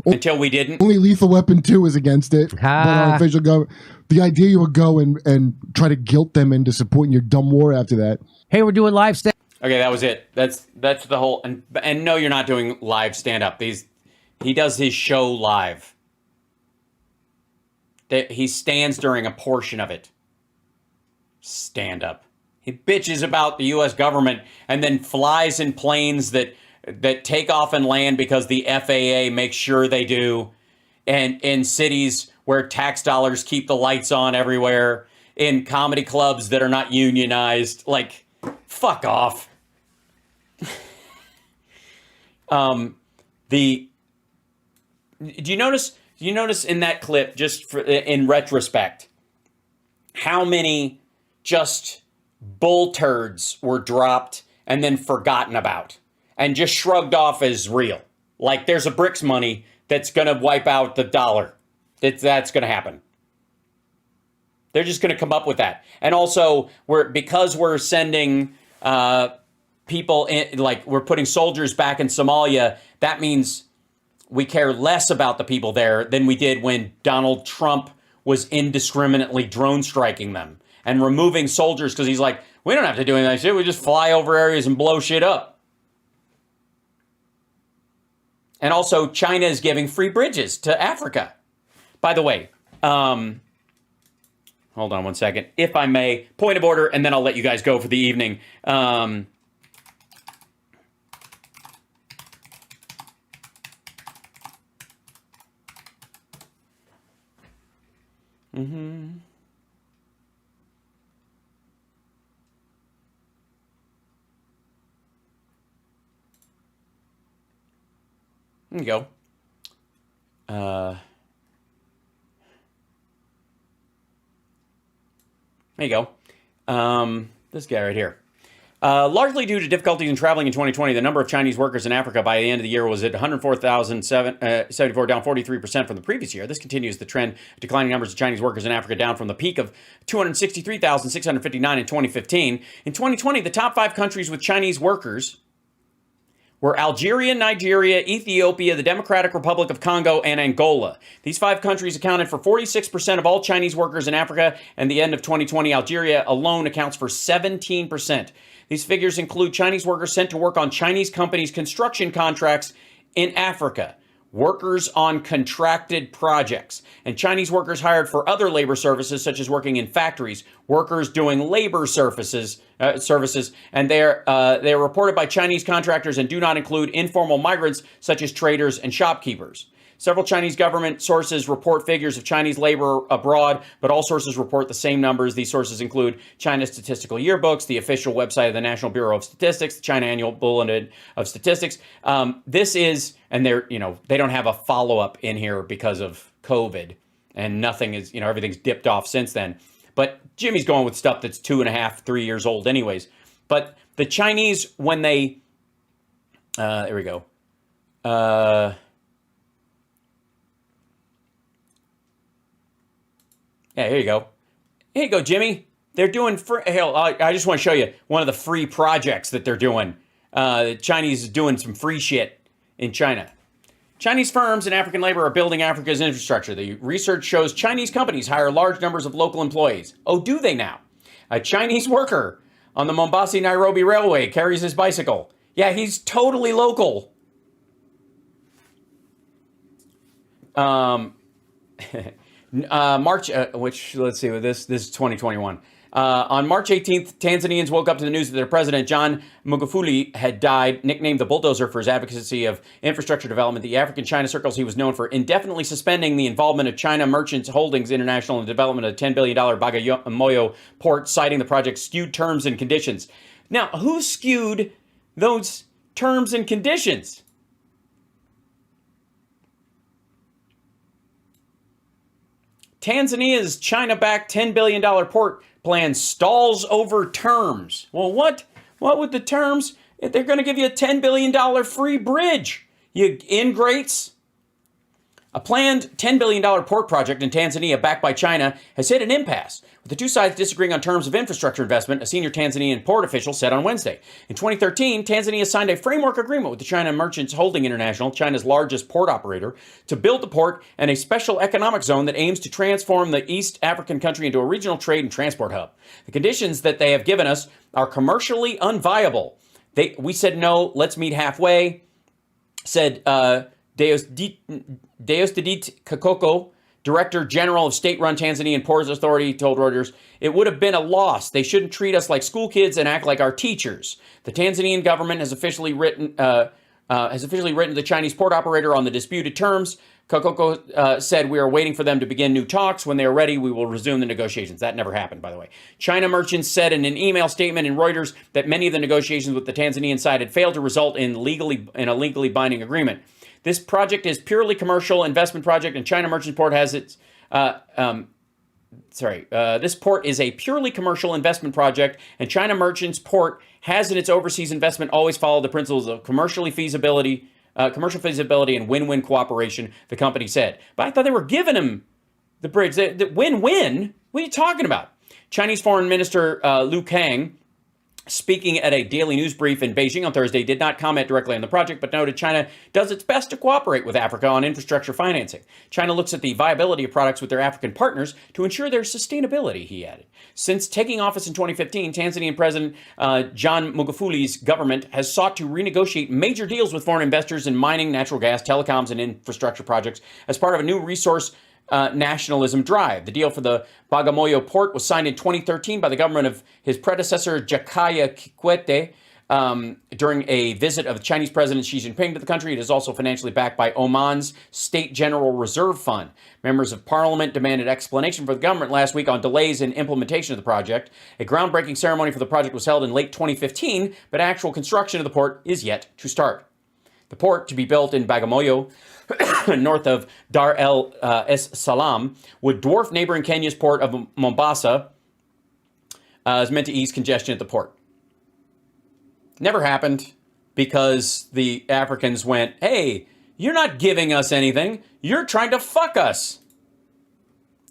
Speaker 1: until we didn't.
Speaker 4: Only Lethal Weapon 2 is against it. But our official government, the idea you would go and try to guilt them into supporting your dumb war after that.
Speaker 2: Hey, we're doing live stand.
Speaker 1: Okay, that was it. That's the whole. And no, you're not doing live stand up. He does his show live. He stands during a portion of it. Stand up. He bitches about the U.S. government and then flies in planes that take off and land because the FAA makes sure they do. And in cities where tax dollars keep the lights on everywhere. In comedy clubs that are not unionized. Like, fuck off. Do you notice in that clip, just in retrospect, how many just bull turds were dropped and then forgotten about and just shrugged off as real? Like there's a BRICS money that's going to wipe out the dollar. That's going to happen. They're just going to come up with that. And also, because we're sending people in, like we're putting soldiers back in Somalia, that means we care less about the people there than we did when Donald Trump was indiscriminately drone striking them and removing soldiers because he's like, we don't have to do anything shit. We just fly over areas and blow shit up. And also, China is giving free bridges to Africa. By the way, hold on one second. If I may, point of order, and then I'll let you guys go for the evening. There you go. There you go. This guy right here. Largely due to difficulties in traveling in 2020, the number of Chinese workers in Africa by the end of the year was at 104,074, down 43% from the previous year. This continues the trend of declining numbers of Chinese workers in Africa, down from the peak of 263,659 in 2015. In 2020, the top 5 countries with Chinese workers were Algeria, Nigeria, Ethiopia, the Democratic Republic of Congo, and Angola. These 5 countries accounted for 46% of all Chinese workers in Africa, and the end of 2020, Algeria alone accounts for 17%. These figures include Chinese workers sent to work on Chinese companies' construction contracts in Africa, workers on contracted projects, and Chinese workers hired for other labor services, such as working in factories, workers doing labor services, and they're reported by Chinese contractors and do not include informal migrants, such as traders and shopkeepers. Several Chinese government sources report figures of Chinese labor abroad, but all sources report the same numbers. These sources include China's statistical yearbooks, the official website of the National Bureau of Statistics, the China Annual Bulletin of Statistics. This is, and they don't have a follow-up in here because of COVID, and nothing is, everything's dipped off since then. But Jimmy's going with stuff that's 2.5, 3 years old anyways. But the Chinese, when they, there we go. Yeah, here you go. Here you go, Jimmy. They're doing free. Hell, I just want to show you one of the free projects that they're doing. The Chinese is doing some free shit in China. Chinese firms and African labor are building Africa's infrastructure. The research shows Chinese companies hire large numbers of local employees. Oh, do they now? A Chinese worker on the Mombasa-Nairobi Railway carries his bicycle. Yeah, he's totally local. March, let's see, this is 2021. On March 18th, Tanzanians woke up to the news that their president, John Magufuli, had died. Nicknamed the bulldozer for his advocacy of infrastructure development, the African China circles, he was known for indefinitely suspending the involvement of China Merchants Holdings International in the development of the $10 billion Bagamoyo port, citing the project's skewed terms and conditions. Now, who skewed those terms and conditions? Tanzania's China-backed $10 billion port plan stalls over terms. Well, what with the terms? They're going to give you a $10 billion free bridge, you ingrates. A planned $10 billion port project in Tanzania backed by China has hit an impasse, with the two sides disagreeing on terms of infrastructure investment, a senior Tanzanian port official said on Wednesday. In 2013, Tanzania signed a framework agreement with the China Merchants Holding International, China's largest port operator, to build the port and a special economic zone that aims to transform the East African country into a regional trade and transport hub. The conditions that they have given us are commercially unviable. We said no, let's meet halfway, said Deusdedit Kakoko, Director General of State-run Tanzanian Ports Authority, told Reuters, "It would have been a loss. They shouldn't treat us like school kids and act like our teachers." The Tanzanian government has officially written to the Chinese port operator on the disputed terms. Kakoko said, "We are waiting for them to begin new talks. When they are ready, we will resume the negotiations." That never happened, by the way. China merchants said in an email statement in Reuters that many of the negotiations with the Tanzanian side had failed to result in a legally binding agreement. This project is purely commercial investment project, and China Merchants Port has its. This port is a purely commercial investment project, and China Merchants Port has in its overseas investment always followed the principles of commercial feasibility and win-win cooperation. The company said, but I thought they were giving him the bridge. The win-win. What are you talking about? Chinese Foreign Minister Liu Kang, speaking at a daily news brief in Beijing on Thursday, did not comment directly on the project, but noted China does its best to cooperate with Africa on infrastructure financing. China looks at the viability of products with their African partners to ensure their sustainability, he added. Since taking office in 2015, Tanzanian President John Magufuli's government has sought to renegotiate major deals with foreign investors in mining, natural gas, telecoms, and infrastructure projects as part of a new resource nationalism drive. The deal for the Bagamoyo port was signed in 2013 by the government of his predecessor, Jakaya Kikwete, during a visit of Chinese President Xi Jinping to the country. It is also financially backed by Oman's State General Reserve Fund. Members of parliament demanded explanation from the government last week on delays in implementation of the project. A groundbreaking ceremony for the project was held in late 2015, but actual construction of the port is yet to start. The port, to be built in Bagamoyo, north of Dar es Salaam, would dwarf neighboring Kenya's port of Mombasa, is meant to ease congestion at the port. Never happened because the Africans went, hey, you're not giving us anything. You're trying to fuck us.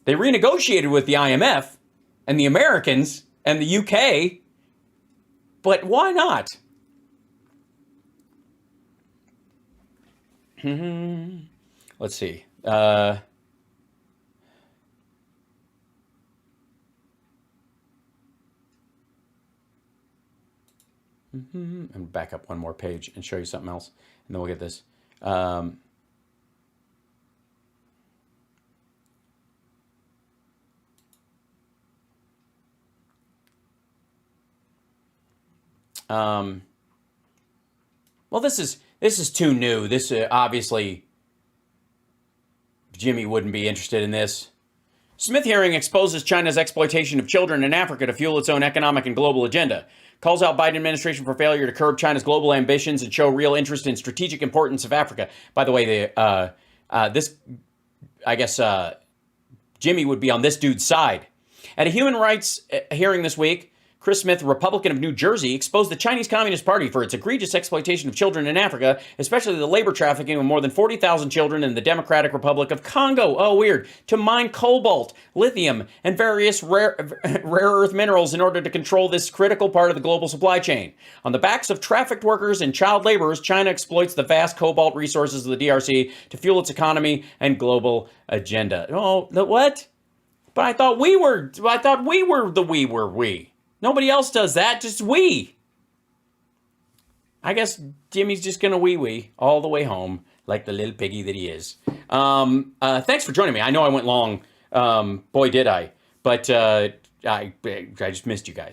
Speaker 1: They renegotiated with the IMF and the Americans and the UK, but why not? Let's see. I'm back up one more page and show you something else, and then we'll get this. Well, this is too new. This obviously Jimmy wouldn't be interested in this. Smith hearing exposes China's exploitation of children in Africa to fuel its own economic and global agenda. Calls out Biden administration for failure to curb China's global ambitions and show real interest in strategic importance of Africa. By the way, Jimmy would be on this dude's side. At a human rights hearing this week, Chris Smith, Republican of New Jersey, exposed the Chinese Communist Party for its egregious exploitation of children in Africa, especially the labor trafficking of more than 40,000 children in the Democratic Republic of Congo. Oh, weird. To mine cobalt, lithium, and various rare earth minerals in order to control this critical part of the global supply chain. On the backs of trafficked workers and child laborers, China exploits the vast cobalt resources of the DRC to fuel its economy and global agenda. Oh, the what? But I thought we were we. Nobody else does that, just we. I guess Jimmy's just going to wee all the way home, like the little piggy that he is. Thanks for joining me. I know I went long. Boy, did I. But I just missed you guys.